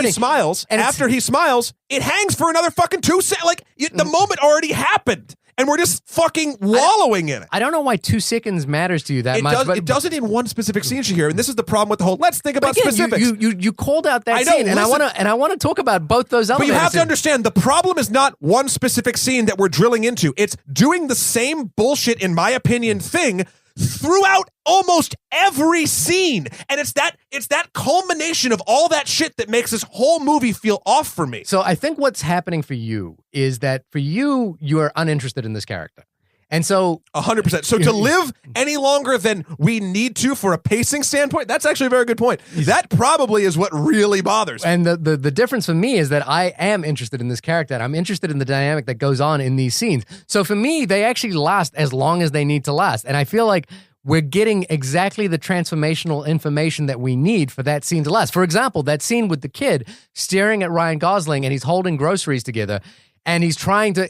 he smiles, it hangs for another fucking 2 seconds. Like, the moment already happened. And we're just fucking wallowing in it. I don't know why 2 seconds matters to you that much. It does it in one specific scene, Shahir, and this is the problem with the whole. Let's think about specifics. You called out that scene, and I want to talk about both those elements. But you have to understand, the problem is not one specific scene that we're drilling into. It's doing the same bullshit, in my opinion, thing throughout almost every scene. And it's that culmination of all that shit that makes this whole movie feel off for me. So I think what's happening for you is that for you are uninterested in this character. And so 100%. So to live any longer than we need to for a pacing standpoint, that's actually a very good point. That probably is what really bothers me. And the difference for me is that I am interested in this character, and I'm interested in the dynamic that goes on in these scenes. So for me, they actually last as long as they need to last. And I feel like we're getting exactly the transformational information that we need for that scene to last. For example, that scene with the kid staring at Ryan Gosling and he's holding groceries together. And he's trying to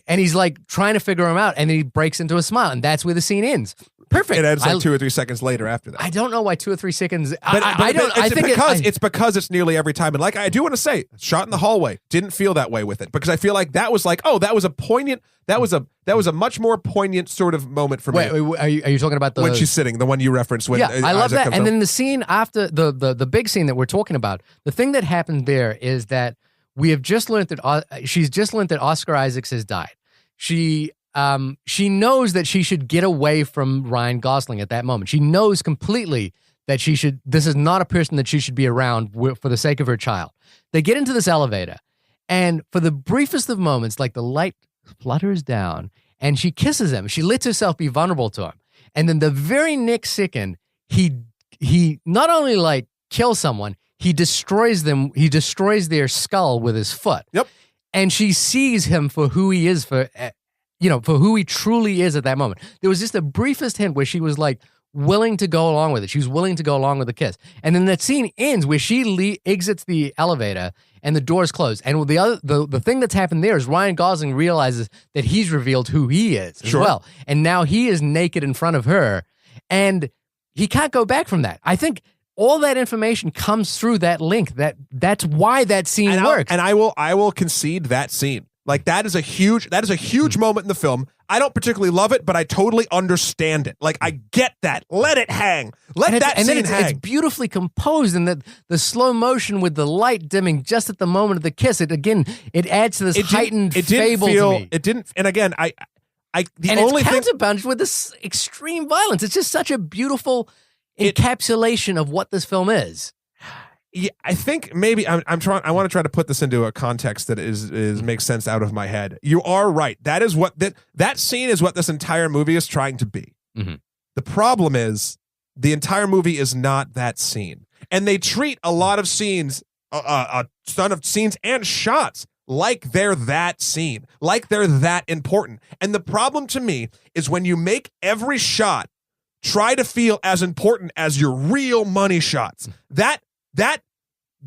figure him out, and then he breaks into a smile, and that's where the scene ends. Perfect. It ends like 2 or 3 seconds later after that. I don't know why 2 or 3 seconds. It's because it's nearly every time. And like I do want to say, shot in the hallway didn't feel that way with it, because I feel like that was like, that was a poignant. That was a much more poignant sort of moment for me. Wait, are you talking about when she's sitting, the one you referenced? When I love that. And then the scene after the big scene that we're talking about, the thing that happened there is that. We have just learned that she's just learned that Oscar Isaacs has died. She knows that she should get away from Ryan Gosling at that moment. She knows completely that this is not a person that she should be around for the sake of her child. They get into this elevator, and for the briefest of moments, like the light flutters down, and she kisses him. She lets herself be vulnerable to him. And then the very next second, he not only like kills someone, he destroys them. He destroys their skull with his foot. Yep. And she sees him for who he is, for who he truly is at that moment. There was just the briefest hint where she was like willing to go along with it. She was willing to go along with the kiss. And then that scene ends where she exits the elevator and the doors close. And the thing that's happened there is Ryan Gosling realizes that he's revealed who he is as well. And now he is naked in front of her, and he can't go back from that. I think all that information comes through that link. That's why that scene works. And I will concede that scene. Like that is a huge moment in the film. I don't particularly love it, but I totally understand it. Like I get that. Let it hang. Let that scene hang. It's beautifully composed, and the slow motion with the light dimming just at the moment of the kiss. It adds to this heightened fable to me. It didn't. And again, it's counterbalanced with this extreme violence. It's just such a beautiful encapsulation of what this film is. Yeah, I think maybe I'm trying. I want to try to put this into a context that makes sense out of my head. You are right. That is what that scene is. What this entire movie is trying to be. Mm-hmm. The problem is the entire movie is not that scene, and they treat a lot of scenes, a ton of scenes and shots like they're that scene, like they're that important. And the problem to me is when you make every shot try to feel as important as your real money shots. That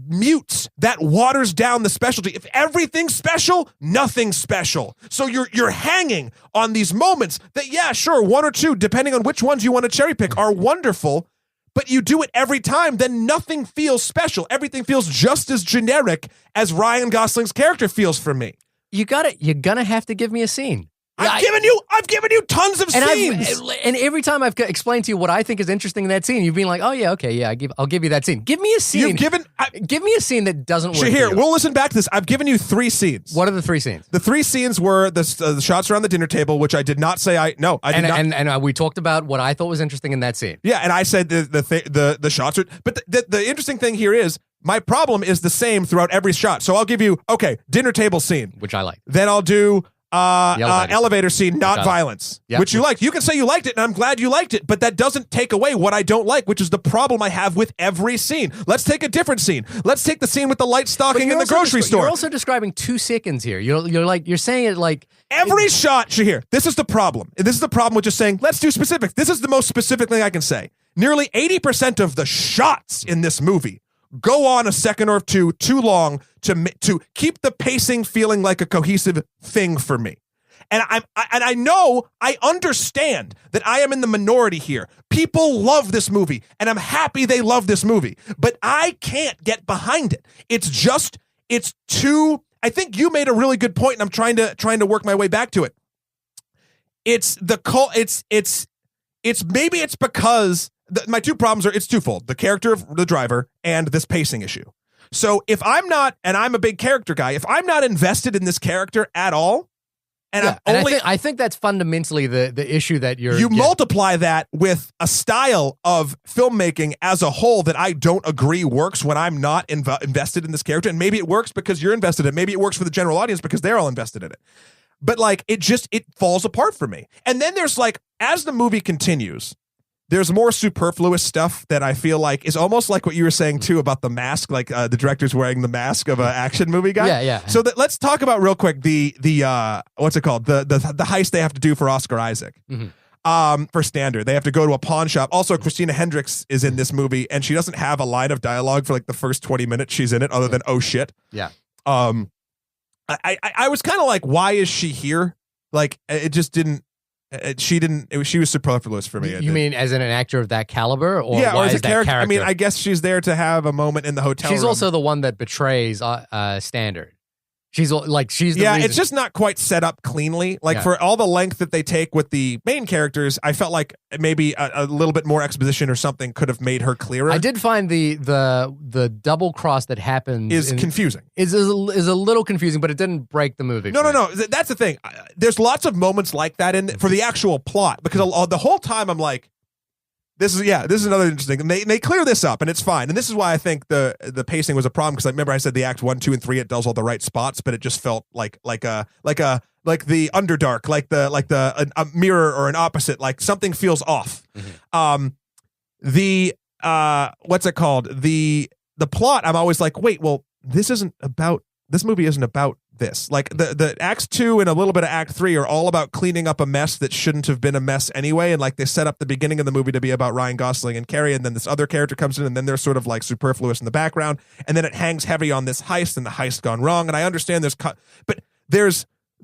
mutes, that waters down the specialty. If everything's special, nothing's special. So you're hanging on these moments that, yeah, sure, one or two, depending on which ones you want to cherry pick, are wonderful, but you do it every time, then nothing feels special. Everything feels just as generic as Ryan Gosling's character feels for me. You're gonna have to give me a scene. I've given you tons of scenes. And every time I've explained to you what I think is interesting in that scene, you've been like, oh yeah, okay, yeah, I'll give you that scene. Give me a scene. Give me a scene that doesn't work. Shahir, we'll listen back to this. I've given you 3 scenes. What are the 3 scenes? The 3 scenes were the shots around the dinner table, which I did not say I did not. And we talked about what I thought was interesting in that scene. Yeah, and I said the shots are, but the interesting thing here is my problem is the same throughout every shot. So I'll give you, dinner table scene, which I like. Then I'll do elevator scene, not violence, which you liked. You can say you liked it, and I'm glad you liked it, but that doesn't take away what I don't like, which is the problem I have with every scene. Let's take a different scene. Let's take the scene with the light stalking in the grocery store. You're also describing 2 seconds here. You're saying it like every shot, Shahir. This is the problem. This is the problem with just saying, let's do specifics. This is the most specific thing I can say. Nearly 80% of the shots in this movie go on a second or two too long to keep the pacing feeling like a cohesive thing for me. And I understand that I am in the minority here. People love this movie, and I'm happy they love this movie, but I can't get behind it. It's too. I think you made a really good point, and I'm trying to work my way back to it. It's maybe it's because my two problems are it's twofold: the character of the driver and this pacing issue. So if I'm not, and I'm a big character guy, if I'm not invested in this character at all. And I think that's fundamentally the issue that you multiply that with a style of filmmaking as a whole that I don't agree works when I'm not invested in this character. And maybe it works because you're invested in it. Maybe it works for the general audience because they're all invested in it. But like, it falls apart for me. And then there's like, as the movie continues, there's more superfluous stuff that I feel like is almost like what you were saying too about the mask, like the director's wearing the mask of an action movie guy. Yeah. So let's talk about real quick the what's it called, the heist they have to do for Oscar Isaac. Mm-hmm. For Standard, they have to go to a pawn shop. Also, Christina Hendricks is in this movie, and she doesn't have a line of dialogue for like the first 20 minutes she's in it, other than "oh shit." Yeah. I was kind of like, why is she here? Like, it just didn't. She was superfluous for me. You mean as an actor of that caliber, or yeah, why or as is a character? That character? I mean, I guess she's there to have a moment in the hotel. She's room. also the one that betrays Standard. She's the reason. It's just not quite set up cleanly. Like for all the length that they take with the main characters, I felt like maybe a little bit more exposition or something could have made her clearer. I did find the double cross that happens is confusing. Is a little confusing, but it didn't break the movie. No. That's the thing. There's lots of moments like that for the actual plot, because the whole time I'm like, this is another interesting. And they clear this up, and it's fine. And this is why I think the pacing was a problem, because I remember I said the act 1, 2, and 3 it does all the right spots, but it just felt like the Underdark, like a mirror or an opposite, like something feels off. Mm-hmm. What's it called? The plot, I'm always like, wait, well, this movie isn't about this. Like the acts 2 and a little bit of act 3 are all about cleaning up a mess that shouldn't have been a mess anyway. And like they set up the beginning of the movie to be about Ryan Gosling and Carrie, and then this other character comes in, and then they're sort of like superfluous in the background, and then it hangs heavy on this heist and the heist gone wrong. And I understand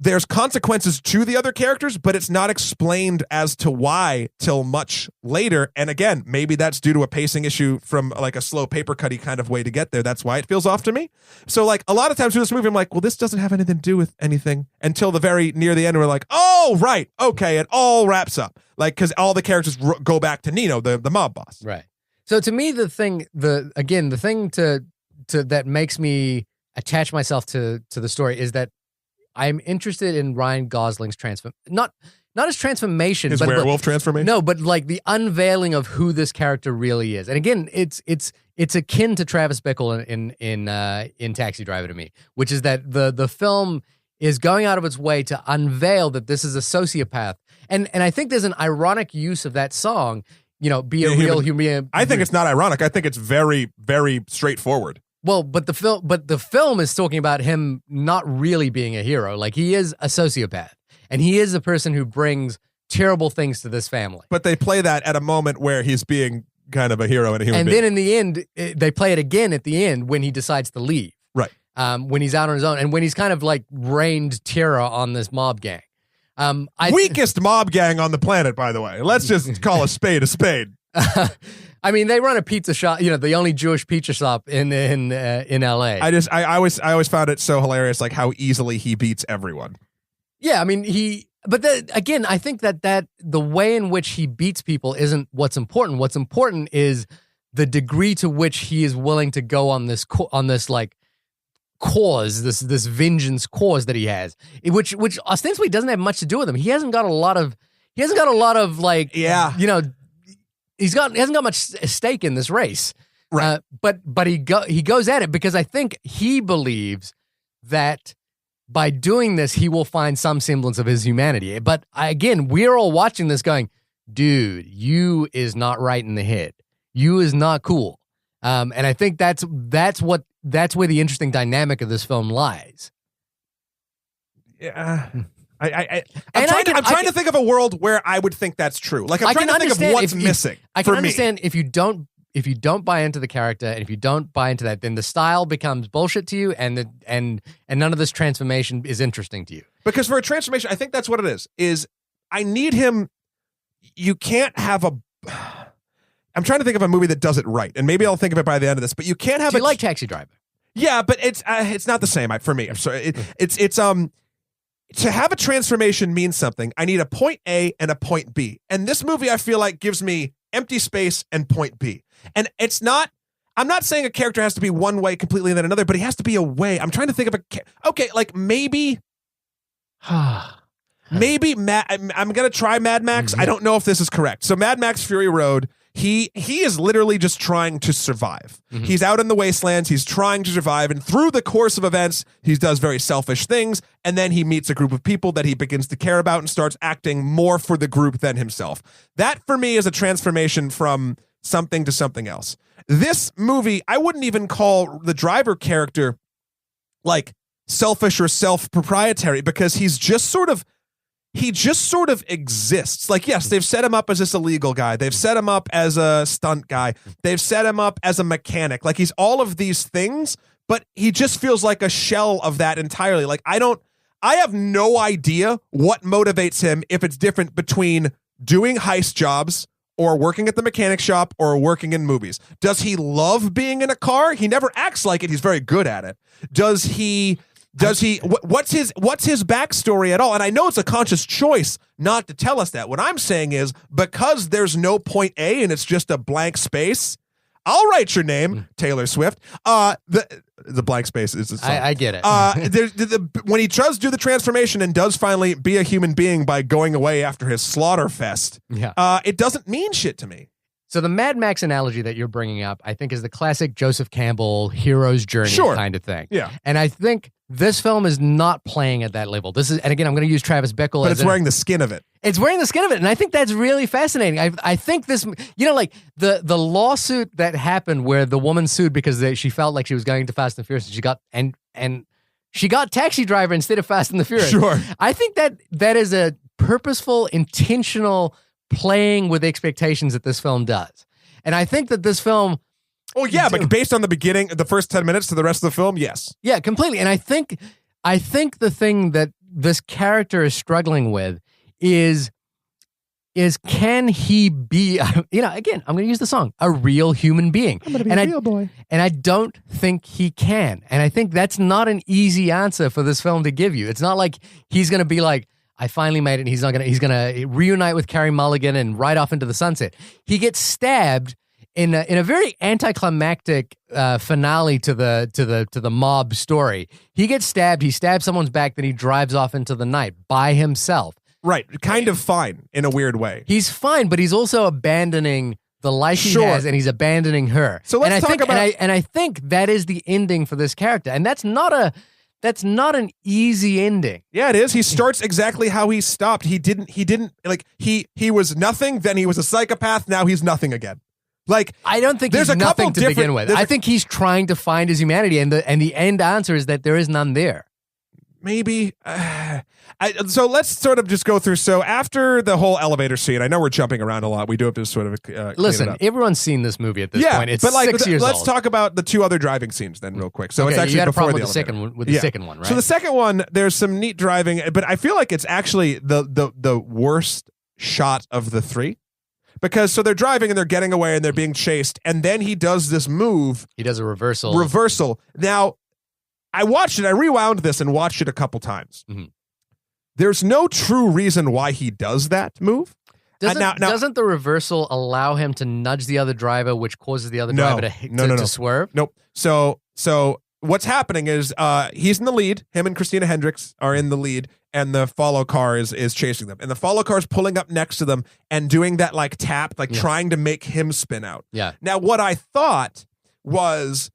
there's consequences to the other characters, but it's not explained as to why till much later. And again, maybe that's due to a pacing issue from like a slow paper cutty kind of way to get there. That's why it feels off to me. So like a lot of times through this movie, I'm like, well, this doesn't have anything to do with anything, until the very near the end. We're like, oh, right. Okay. It all wraps up. Like, cause all the characters go back to Nino, the mob boss. Right. So to me, the thing to that makes me attach myself to the story is that I'm interested in Ryan Gosling's not his transformation, his but werewolf transformation. No, but like the unveiling of who this character really is. And again, it's akin to Travis Bickle in Taxi Driver to me, which is that the film is going out of its way to unveil that this is a sociopath. And I think there's an ironic use of that song, be a real human. I think it's not ironic. I think it's very, very straightforward. Well, but the film is talking about him not really being a hero. Like, he is a sociopath, and he is a person who brings terrible things to this family. But they play that at a moment where he's being kind of a hero and a human being. Then in the end, they play it again at the end when he decides to leave. Right. When he's out on his own, and when he's kind of like rained terror on this mob gang. Weakest mob gang on the planet, by the way. Let's just call a spade a spade. I mean, they run a pizza shop, the only Jewish pizza shop in LA. I always found it so hilarious, like how easily he beats everyone. Yeah, I mean, again, I think that the way in which he beats people isn't what's important. What's important is the degree to which he is willing to go on this like cause, this vengeance cause that he has, which ostensibly doesn't have much to do with him. He hasn't got a lot of like, he hasn't got much stake in this race, right? But he goes at it because I think he believes that by doing this he will find some semblance of his humanity. But again, we're all watching this going, dude, you is not right in the head. You is not cool. And I think that's where the interesting dynamic of this film lies. Yeah. I'm trying to think of a world where I would think that's true. Like I'm trying to think of what's missing. I can understand if you don't buy into the character and if you don't buy into that, then the style becomes bullshit to you, and none of this transformation is interesting to you. Because for a transformation, I think that's what it is. Is I need him. You can't have a. I'm trying to think of a movie that does it right, and maybe I'll think of it by the end of this. But you can't have. Do you like Taxi Driver? Yeah, but it's not the same for me. I'm sorry. It's to have a transformation means something. I need a point A and a point B. And this movie, I feel like, gives me empty space and point B. And it's not, I'm not saying a character has to be one way completely and then another, but he has to be a way. I'm trying to think of like maybe, I'm going to try Mad Max. I don't know if this is correct. So Mad Max Fury Road, he is literally just trying to survive. He's out in the wastelands. He's trying to survive. And through the course of events, he does very selfish things. And then he meets a group of people that he begins to care about and starts acting more for the group than himself. That, for me, is a transformation from something to something else. This movie, I wouldn't even call the driver character like selfish or self-proprietary, because he just sort of exists. Like, yes, they've set him up as this illegal guy. They've set him up as a stunt guy. They've set him up as a mechanic. Like, he's all of these things, but he just feels like a shell of that entirely. Like, I have no idea what motivates him if it's different between doing heist jobs or working at the mechanic shop or working in movies. Does he love being in a car? He never acts like it. He's very good at it. What's his backstory at all? And I know it's a conscious choice not to tell us that. What I'm saying is, because there's no point A and it's just a blank space, I'll write your name, Taylor Swift. The blank space is a song. I get it. When he tries to do the transformation and does finally be a human being by going away after his slaughter fest, it doesn't mean shit to me. So the Mad Max analogy that you're bringing up, I think, is the classic Joseph Campbell hero's journey kind of thing. Yeah. And I think this film is not playing at that level. This is, and again, I'm going to use Travis Bickle. But it's wearing the skin of it. It's wearing the skin of it. And I think that's really fascinating. I think this, like the lawsuit that happened where the woman sued because she felt like she was going to Fast and Furious, and she got Taxi Driver instead of Fast and the Furious. Sure. I think that is a purposeful, intentional playing with expectations that this film does. And I think that this film... Oh, yeah, but based on the beginning, the first 10 minutes to the rest of the film, yes. Yeah, completely. And I think the thing that this character is struggling with is can he be, again, I'm going to use the song, a real human being. I'm going to be a real boy. And I don't think he can. And I think that's not an easy answer for this film to give you. It's not like he's going to be like, I finally made it. And he's going to reunite with Carey Mulligan and ride off into the sunset. He gets stabbed in a very anticlimactic finale to the mob story. He gets stabbed. He stabs someone's back. Then he drives off into the night by himself. Right, kind of fine in a weird way. He's fine, but he's also abandoning the life he has, and he's abandoning her. So let's talk about. And I think that is the ending for this character, and that's not an easy ending. Yeah, it is. He starts exactly how he stopped. He didn't like he was nothing. Then he was a psychopath. Now he's nothing again. Like, I don't think he's nothing to begin with. I think he's trying to find his humanity, and the end answer is that there is none there. Maybe. So let's sort of just go through. So after the whole elevator scene, I know we're jumping around a lot. We do have to sort of listen. Everyone's seen this movie at this point. It's 6 years old. Let's talk about the two other driving scenes then, real quick. So it's actually before the second with the second one, right? So the second one, there's some neat driving, but I feel like it's actually the worst shot of the three. Because so they're driving and they're getting away and they're being chased, and then he does this move. He does a reversal. Now, I watched it. I rewound this and watched it a couple times. Mm-hmm. There's no true reason why he does that move. Doesn't the reversal allow him to nudge the other driver, which causes the other driver to swerve? Nope. So what's happening is he's in the lead. Him and Christina Hendricks are in the lead, and the follow car is chasing them. And the follow car is pulling up next to them and doing that like tap, trying to make him spin out. Yeah. Now, what I thought was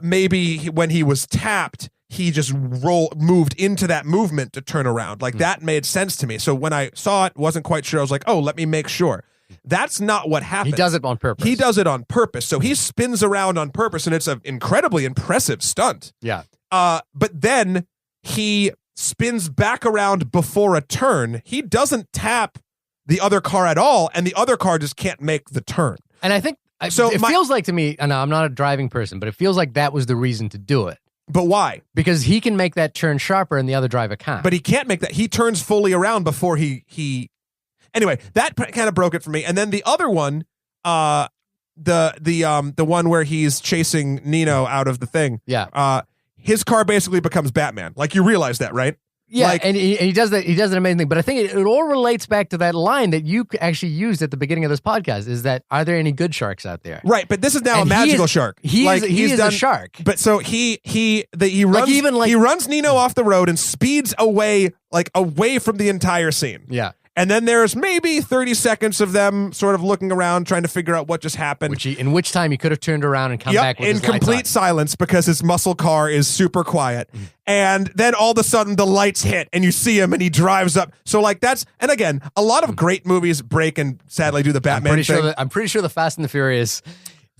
maybe when he was tapped, he just moved into that movement to turn around. Like that made sense to me. So when I saw it, wasn't quite sure. I was like, oh, let me make sure. That's not what happened. He does it on purpose. He does it on purpose. So he spins around on purpose, and it's an incredibly impressive stunt. Yeah. But then he spins back around before a turn. He doesn't tap the other car at all, and the other car just can't make the turn. And I think it feels like to me, and I'm not a driving person, but it feels like that was the reason to do it. But why? Because he can make that turn sharper and the other driver can't. But he can't make that. He turns fully around before he Anyway, that kind of broke it for me. And then the other one, the one where he's chasing Nino out of the thing. Yeah. His car basically becomes Batman. Like, you realize that, right? Yeah, like, and he does that. He does an amazing thing. But I think it all relates back to that line that you actually used at the beginning of this podcast. Is that are there any good sharks out there? Right, but this is now a magical shark. He is a shark. But so he runs Nino off the road and speeds away from the entire scene. Yeah. And then there's maybe 30 seconds of them sort of looking around, trying to figure out what just happened. In which time he could have turned around and come back with in complete silence because his muscle car is super quiet. Mm-hmm. And then all of a sudden the lights hit and you see him and he drives up. So and again, a lot of great movies break and sadly do the Batman thing. I'm pretty sure the Fast and the Furious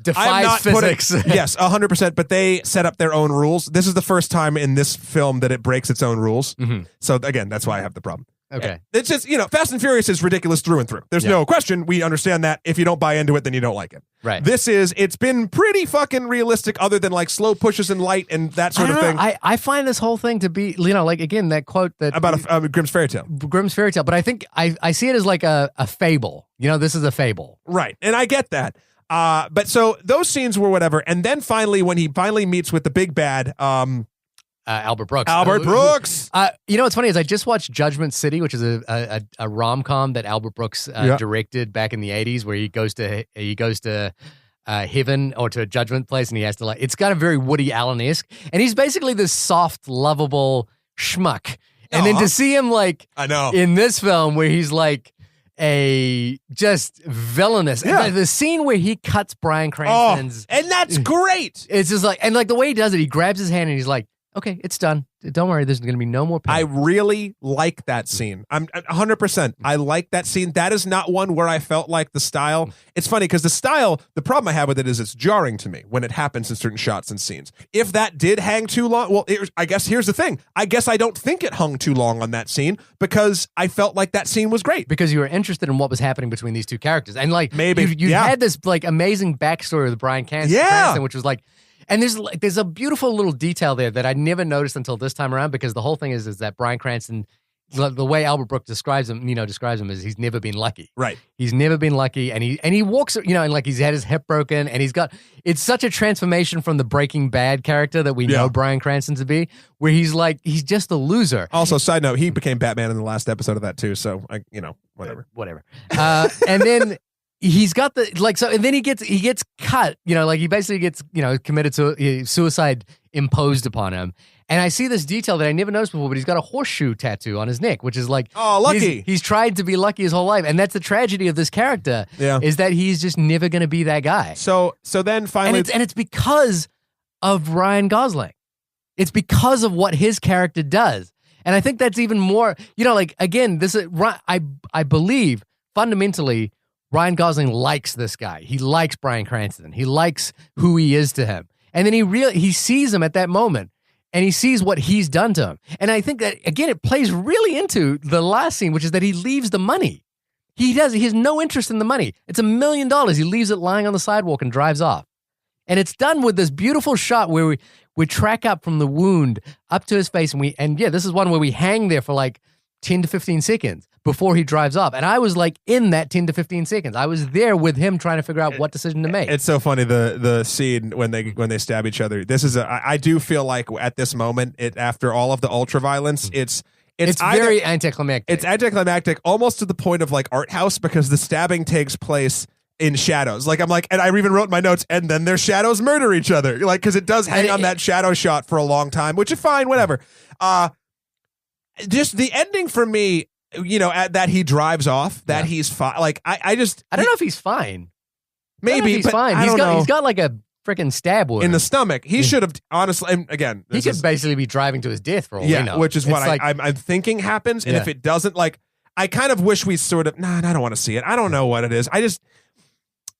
defies physics. Yes, 100%, but they set up their own rules. This is the first time in this film that it breaks its own rules. Mm-hmm. So again, that's why I have the problem. Okay. It's just, Fast and Furious is ridiculous through and through. There's no question. We understand that. If you don't buy into it, then you don't like it. Right. It's been pretty fucking realistic other than like slow pushes and light and that sort of thing. I find this whole thing to be, again, that quote that. About a Grimm's Fairy Tale. Grimm's Fairy Tale. But I think I see it as like a fable. This is a fable. Right. And I get that. But so those scenes were whatever. And then finally, when he finally meets with the big bad, Albert Brooks. What's funny is I just watched Judgment City, which is a rom-com that Albert Brooks directed back in the 80s, where he goes to heaven or to a judgment place, and he has to it's got a very Woody Allen-esque, and he's basically this soft, lovable schmuck. And then to see him I know in this film where he's like a just villainous. Yeah. The scene where he cuts Bryan Cranston's, and that's great. It's just the way he does it, he grabs his hand and he's like, okay, it's done. Don't worry, there's going to be no more pain. I really like that scene. I'm 100%. I like that scene. That is not one where I felt like the style. It's funny because the problem I have with it is it's jarring to me when it happens in certain shots and scenes. If that did hang too long, I guess here's the thing. I guess I don't think it hung too long on that scene because I felt like that scene was great. Because you were interested in what was happening between these two characters. And maybe you had this amazing backstory with Bryan Cranston, which was and there's a beautiful little detail there that I never noticed until this time around, because the whole thing is that Bryan Cranston, the way Albert Brooks describes him is he's never been lucky. Right. He's never been lucky, and he walks, and he's had his hip broken, and it's such a transformation from the Breaking Bad character that we know Bryan Cranston to be, where he's just a loser. Also, side note, he became Batman in the last episode of that too, so whatever. And then he's got and then he gets cut, he basically gets, committed to suicide imposed upon him. And I see this detail that I never noticed before, but he's got a horseshoe tattoo on his neck, which is lucky. He's tried to be lucky his whole life. And that's the tragedy of this character, is that he's just never going to be that guy. So then finally. And it's because of Ryan Gosling. It's because of what his character does. And I think that's even more, again, this is, I believe fundamentally, Ryan Gosling likes this guy. He likes Bryan Cranston. He likes who he is to him. And then he sees him at that moment, and he sees what he's done to him. And I think that, again, it plays really into the last scene, which is that he leaves the money. He has no interest in the money. It's $1 million. He leaves it lying on the sidewalk and drives off. And it's done with this beautiful shot where we track up from the wound up to his face, and this is one where we hang there for 10 to 15 seconds before he drives off. And I was in that 10 to 15 seconds. I was there with him trying to figure out what decision to make. It's so funny, the scene when they stab each other. This is I do feel like at this moment, after all of the ultra violence, it's very anticlimactic. It's anticlimactic almost to the point of art house, because the stabbing takes place in shadows. And I even wrote in my notes, and then their shadows murder each other. Because it does hang on that shadow shot for a long time, which is fine, whatever. Just the ending for me, that he drives off, that he's fine. I don't know if he's fine. Maybe, he's fine. He's got a freaking stab wound in the stomach. He should have, honestly, and again, he could basically be driving to his death for all we know. Which is what I'm thinking happens. And if it doesn't, I kind of wish we sort of, I don't want to see it. I don't know what it is.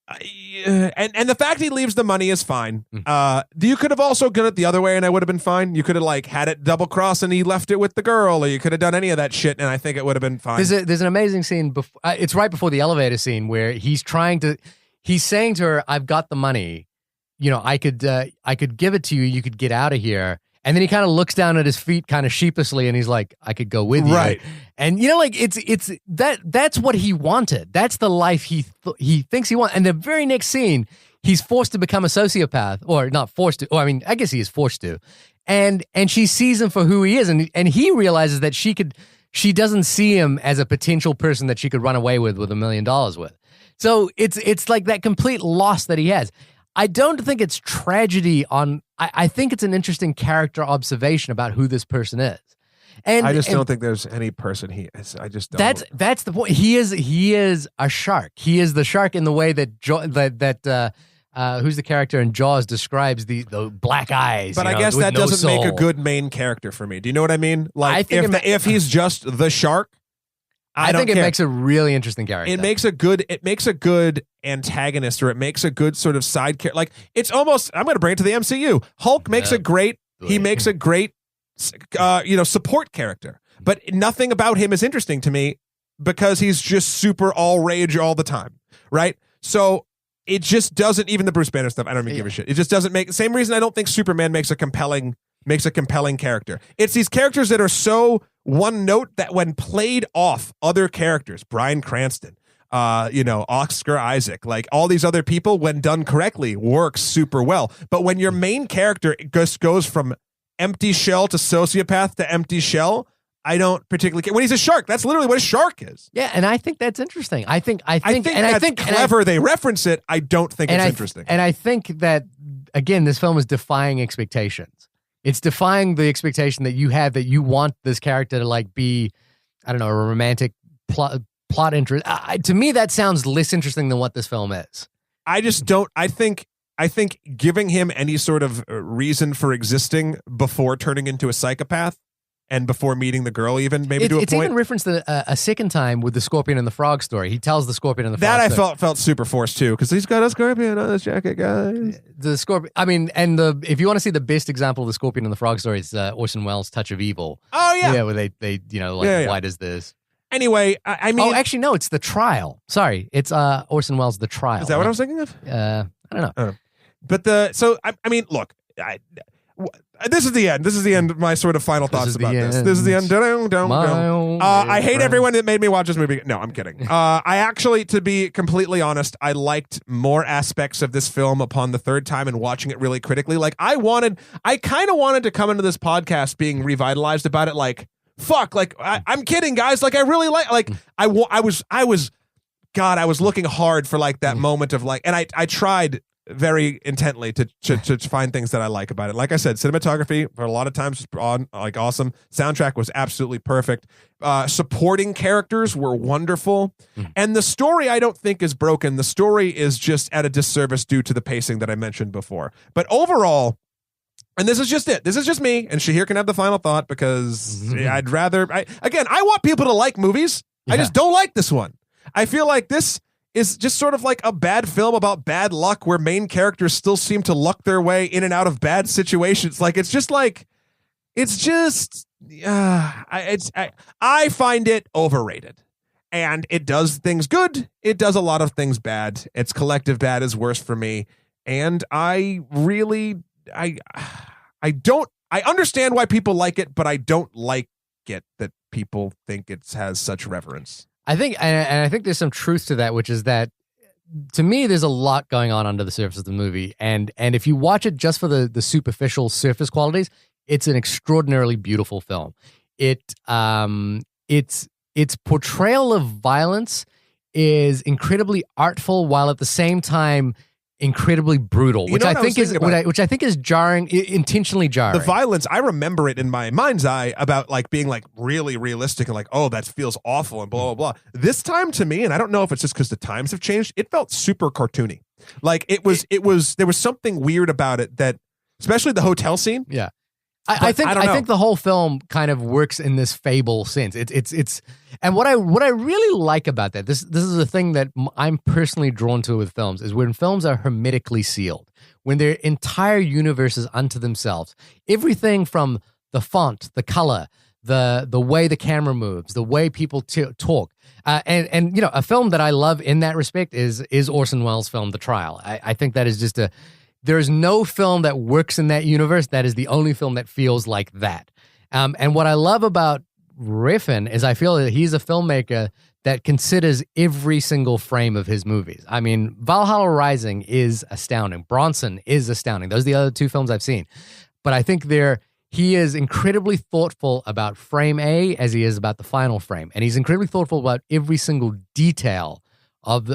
And the fact he leaves the money is fine. You could have also done it the other way and I would have been fine. You could have like had it double cross and he left it with the girl, or you could have done any of that shit and I think it would have been fine. There's an amazing scene. It's right before the elevator scene where he's saying to her, "I've got the money. You know, I could give it to you. You could get out of here." And then he kind of looks down at his feet kind of sheepishly and he's like, "I could go with you." Right. And you know, like that's what he wanted. That's the life he thinks he wants. And the very next scene, he's forced to become a sociopath, or not forced to. Or I mean, I guess he is forced to. And she sees him for who he is, and he realizes that she doesn't see him as a potential person that she could run away with $1 million with. So it's like that complete loss that he has. I don't think it's tragedy I think it's an interesting character observation about who this person is. And I just don't think there's any person he is. I just don't. That's the point. He is a shark. He is the shark in the way that who's the character in Jaws describes the black eyes. But I guess that doesn't make a good main character for me. Do you know what I mean? Like if he's just the shark, I think it makes a really interesting character. It makes a good antagonist, or it makes a good sort of side character. Like it's almost, I'm going to bring it to the MCU. Hulk makes a great support character, but nothing about him is interesting to me because he's just super all rage all the time, right? So it just doesn't, even the Bruce Banner stuff, I don't even give a shit. It just doesn't make, same reason I don't think Superman makes a compelling character. It's these characters that are so one note that when played off other characters, Bryan Cranston, Oscar Isaac, like all these other people, when done correctly, works super well. But when your main character just goes from empty shell to sociopath to empty shell, I don't particularly care. When he's a shark, that's literally what a shark is. Yeah, and I think that's interesting. I think clever. They reference it. I don't think it's interesting. And I think that, again, this film is defying expectations. It's defying the expectation that you have, that you want this character to like be, I don't know, a romantic plot interest. To me, that sounds less interesting than what this film is. I just don't. I think giving him any sort of reason for existing before turning into a psychopath and before meeting the girl, even maybe to a point. It's even referenced a second time with the Scorpion and the Frog story. He tells the Scorpion and the Frog that story. I felt super forced too, because he's got a scorpion on his jacket, guys. The Scorpion. I mean, and if you want to see the best example of the Scorpion and the Frog story, it's Orson Welles' Touch of Evil. Oh yeah, yeah, where they why does this? Anyway, I mean, actually no, it's The Trial. Sorry, it's Orson Welles' The Trial. Is that what I was thinking of? I don't know. But I mean, look. This is the end. This is the end of my sort of final thoughts about this. This is the end. I hate everyone that made me watch this movie. No, I'm kidding. I actually, to be completely honest, I liked more aspects of this film upon the third time and watching it really critically. Like I kind of wanted to come into this podcast being revitalized about it. Like, fuck, like I'm kidding, guys. Like I really like I was looking hard for like that moment of like, and I tried very intently to find things that I like about it. Like I said, cinematography for a lot of times was awesome. Soundtrack was absolutely perfect. Supporting characters were wonderful. And the story I don't think is broken. The story is just at a disservice due to the pacing that I mentioned before. But overall, and this is just it. This is just me, and Shahir can have the final thought because I want people to like movies. Yeah. I just don't like this one. I feel like this is just sort of like a bad film about bad luck where main characters still seem to luck their way in and out of bad situations. Like, I find it overrated. And it does things good. It does a lot of things bad. Its collective bad is worse for me. And I understand why people like it, but I don't like it that people think it has such reverence. I think there's some truth to that, which is that to me, there's a lot going on under the surface of the movie. And if you watch it just for the superficial surface qualities, it's an extraordinarily beautiful film. Its portrayal of violence is incredibly artful, while at the same time incredibly brutal, which I think is jarring, intentionally jarring. The violence, I remember it in my mind's eye about like being like really realistic and like, oh, that feels awful and blah, blah, blah. This time to me, and I don't know if it's just because the times have changed, it felt super cartoony. Like there was something weird about it that, especially the hotel scene. Yeah. I think the whole film kind of works in this fable sense. It's and what I really like about that, this is a thing that I'm personally drawn to with films, is when films are hermetically sealed, when their entire universe is unto themselves. Everything from the font, the color, the way the camera moves, the way people talk, and a film that I love in that respect is Orson Welles' film The Trial. I think that is just there's no film that works in that universe. That is the only film that feels like that. And what I love about Refn is I feel that he's a filmmaker that considers every single frame of his movies. I mean, Valhalla Rising is astounding. Bronson is astounding. Those are the other two films I've seen. But I think he is incredibly thoughtful about frame A as he is about the final frame. And he's incredibly thoughtful about every single detail of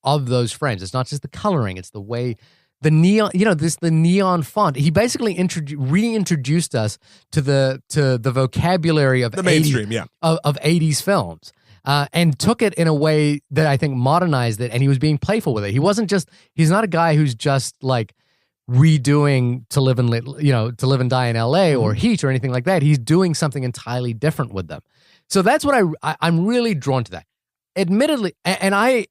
those frames. It's not just the coloring, it's the way the neon, the neon font. He basically reintroduced us to the vocabulary of the mainstream, of 80s films. And took it in a way that I think modernized it, and he was being playful with it. He's not a guy who's just like redoing To Live and Die in LA or Heat or anything like that. He's doing something entirely different with them. So that's what I'm really drawn to that. Admittedly, and I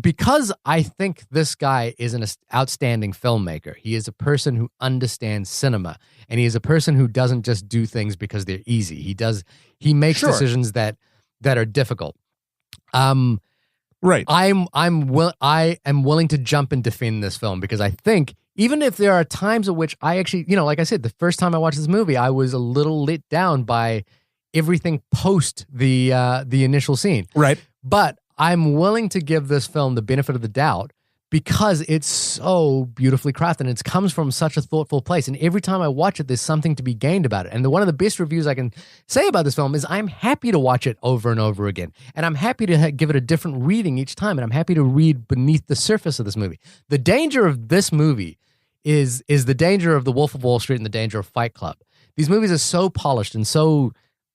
because I think this guy is an outstanding filmmaker. He is a person who understands cinema, and he is a person who doesn't just do things because they're easy. He makes decisions that are difficult. Right. I am willing to jump and defend this film because I think even if there are times at which I actually, like I said, the first time I watched this movie, I was a little let down by everything post the initial scene. Right. But I'm willing to give this film the benefit of the doubt because it's so beautifully crafted and it comes from such a thoughtful place. And every time I watch it, there's something to be gained about it. And one of the best reviews I can say about this film is I'm happy to watch it over and over again. And I'm happy to give it a different reading each time. And I'm happy to read beneath the surface of this movie. The danger of this movie is the danger of The Wolf of Wall Street and the danger of Fight Club. These movies are so polished and so,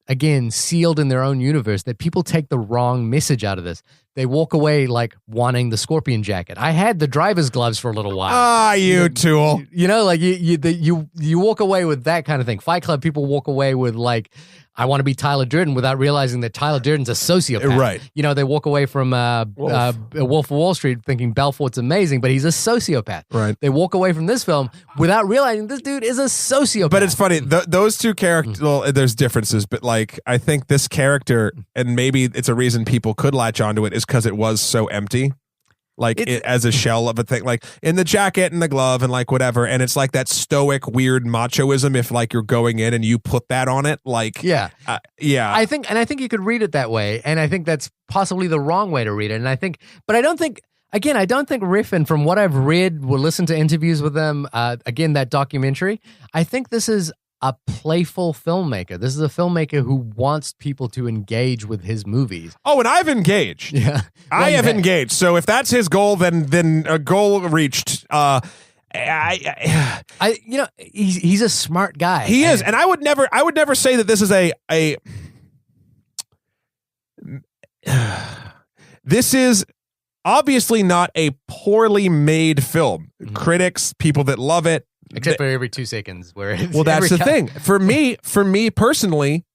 again, sealed in their own universe that people take the wrong message out of this. They walk away like wanting the scorpion jacket. I had the driver's gloves for a little while. You tool. You walk away with that kind of thing. Fight Club people walk away with like, I want to be Tyler Durden without realizing that Tyler Durden's a sociopath. Right. They walk away from Wolf of Wall Street thinking Belfort's amazing, but he's a sociopath. Right. They walk away from this film without realizing this dude is a sociopath. But it's funny, those two characters, well, there's differences, but like, I think this character, and maybe it's a reason people could latch onto it, is because it was so empty. Like as a shell of a thing, like in the jacket and the glove and like whatever. And it's like that stoic, weird machoism. If like you're going in and you put that on it, like, yeah. I think you could read it that way. And I think that's possibly the wrong way to read it. And I don't think Refn, from what I've read, will listen to interviews with them. Again, that documentary, I think this is a playful filmmaker. This is a filmmaker who wants people to engage with his movies. Oh, and I've engaged. Yeah, I have engaged. So if that's his goal, then a goal reached. He's a smart guy. He is, and I would never say that this is a. This is obviously not a poorly made film. Mm-hmm. Critics, people that love it. Except for every 2 seconds where it's well, that's the thing. For me personally,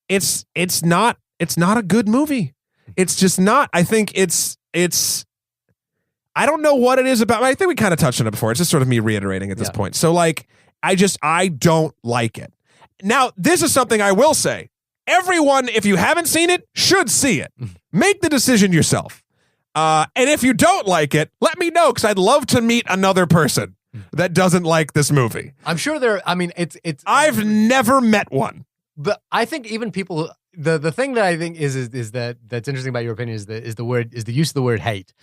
it's not a good movie. It's just not. I think it's I don't know what it is about. I think we kind of touched on it before. It's just sort of me reiterating at this point. So like, I don't like it. Now, this is something I will say. Everyone, if you haven't seen it, should see it. Make the decision yourself. And if you don't like it, let me know, because I'd love to meet another person that doesn't like this movie. I'm sure it's I've never met one. But I think even people, the thing that I think is that's interesting about your opinion is the use of the word hate.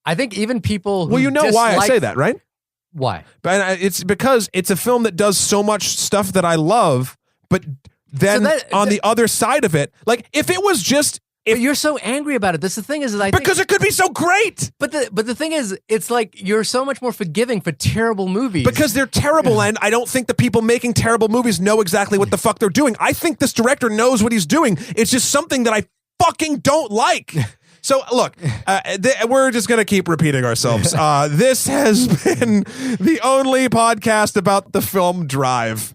I think even people who well, you know why I say that, right? Why? But it's because it's a film that does so much stuff that I love, but then on the other side of it, like if it was just. But you're so angry about it. That's the thing is that because it could be so great. But the thing is, it's like you're so much more forgiving for terrible movies. Because they're terrible, and I don't think the people making terrible movies know exactly what the fuck they're doing. I think this director knows what he's doing. It's just something that I fucking don't like. So look, we're just going to keep repeating ourselves. This has been the only podcast about the film Drive.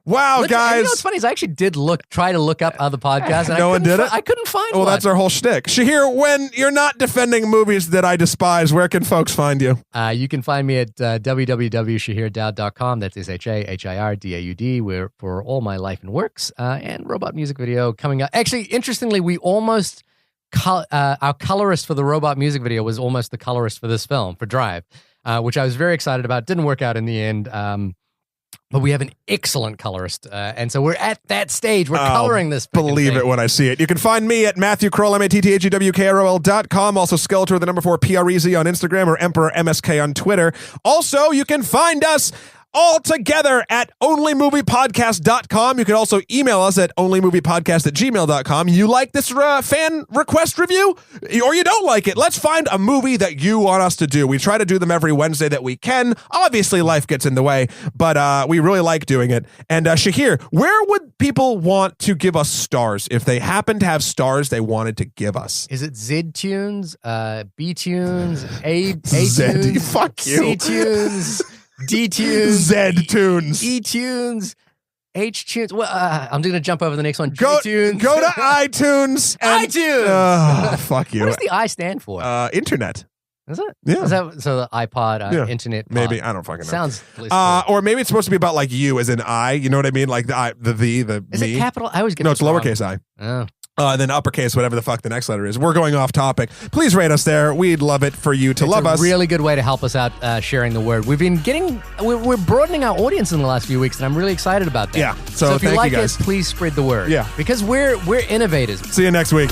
Wow, And guys. you know what's funny is I actually did try to look up other podcasts. And No one did it? I couldn't find Well, one. that's our whole shtick. Shahir, when you're not defending movies that I despise, where can folks find you? You can find me at www.shahirdaud.com. That's SHAHIRDAUD, where for all my life and works, and robot music video coming up. Actually, interestingly, we almost our colorist for the robot music video was almost the colorist for this film for Drive, which I was very excited about. Didn't work out in the end. But we have an excellent colorist, and so we're at that stage. We're coloring this. Believe it when I see it. You can find me at Matthew Kroll, MATTHEWKROL.com. Also, Skeletor, the number 4, PREZ on Instagram, or Emperor MSK on Twitter. Also, you can find us all together at onlymoviepodcast.com. You can also email us at onlymoviepodcast@gmail.com. You like this fan request review? Or you don't like it? Let's find a movie that you want us to do. We try to do them every Wednesday that we can. Obviously, life gets in the way, but we really like doing it. And Shahir, where would people want to give us stars if they happen to have stars they wanted to give us? Is it Z-Tunes, B-Tunes, A-Tunes, Z, fuck you. C-Tunes, D-Tunes, Z-Tunes, E-Tunes, H-Tunes. Well, I'm just going to jump over the next one. Go G-Tunes. to iTunes. And, iTunes! Fuck you. What does the I stand for? Internet. Is it? Yeah. Is that, so the iPod, internet pod. Maybe. I don't fucking know. Sounds or maybe it's supposed to be about like you as in I. You know what I mean? Like the I, the Is me. it capital? I always get No, this it's lowercase wrong. I. Oh. And then uppercase, whatever the fuck the next letter is. We're going off topic. Please rate us there. We'd love it for you to love us. It's a really good way to help us out sharing the word. We've been we're broadening our audience in the last few weeks, and I'm really excited about that. Yeah. So if you thank like you guys. it, please spread the word. Yeah. Because we're innovators. See you next week.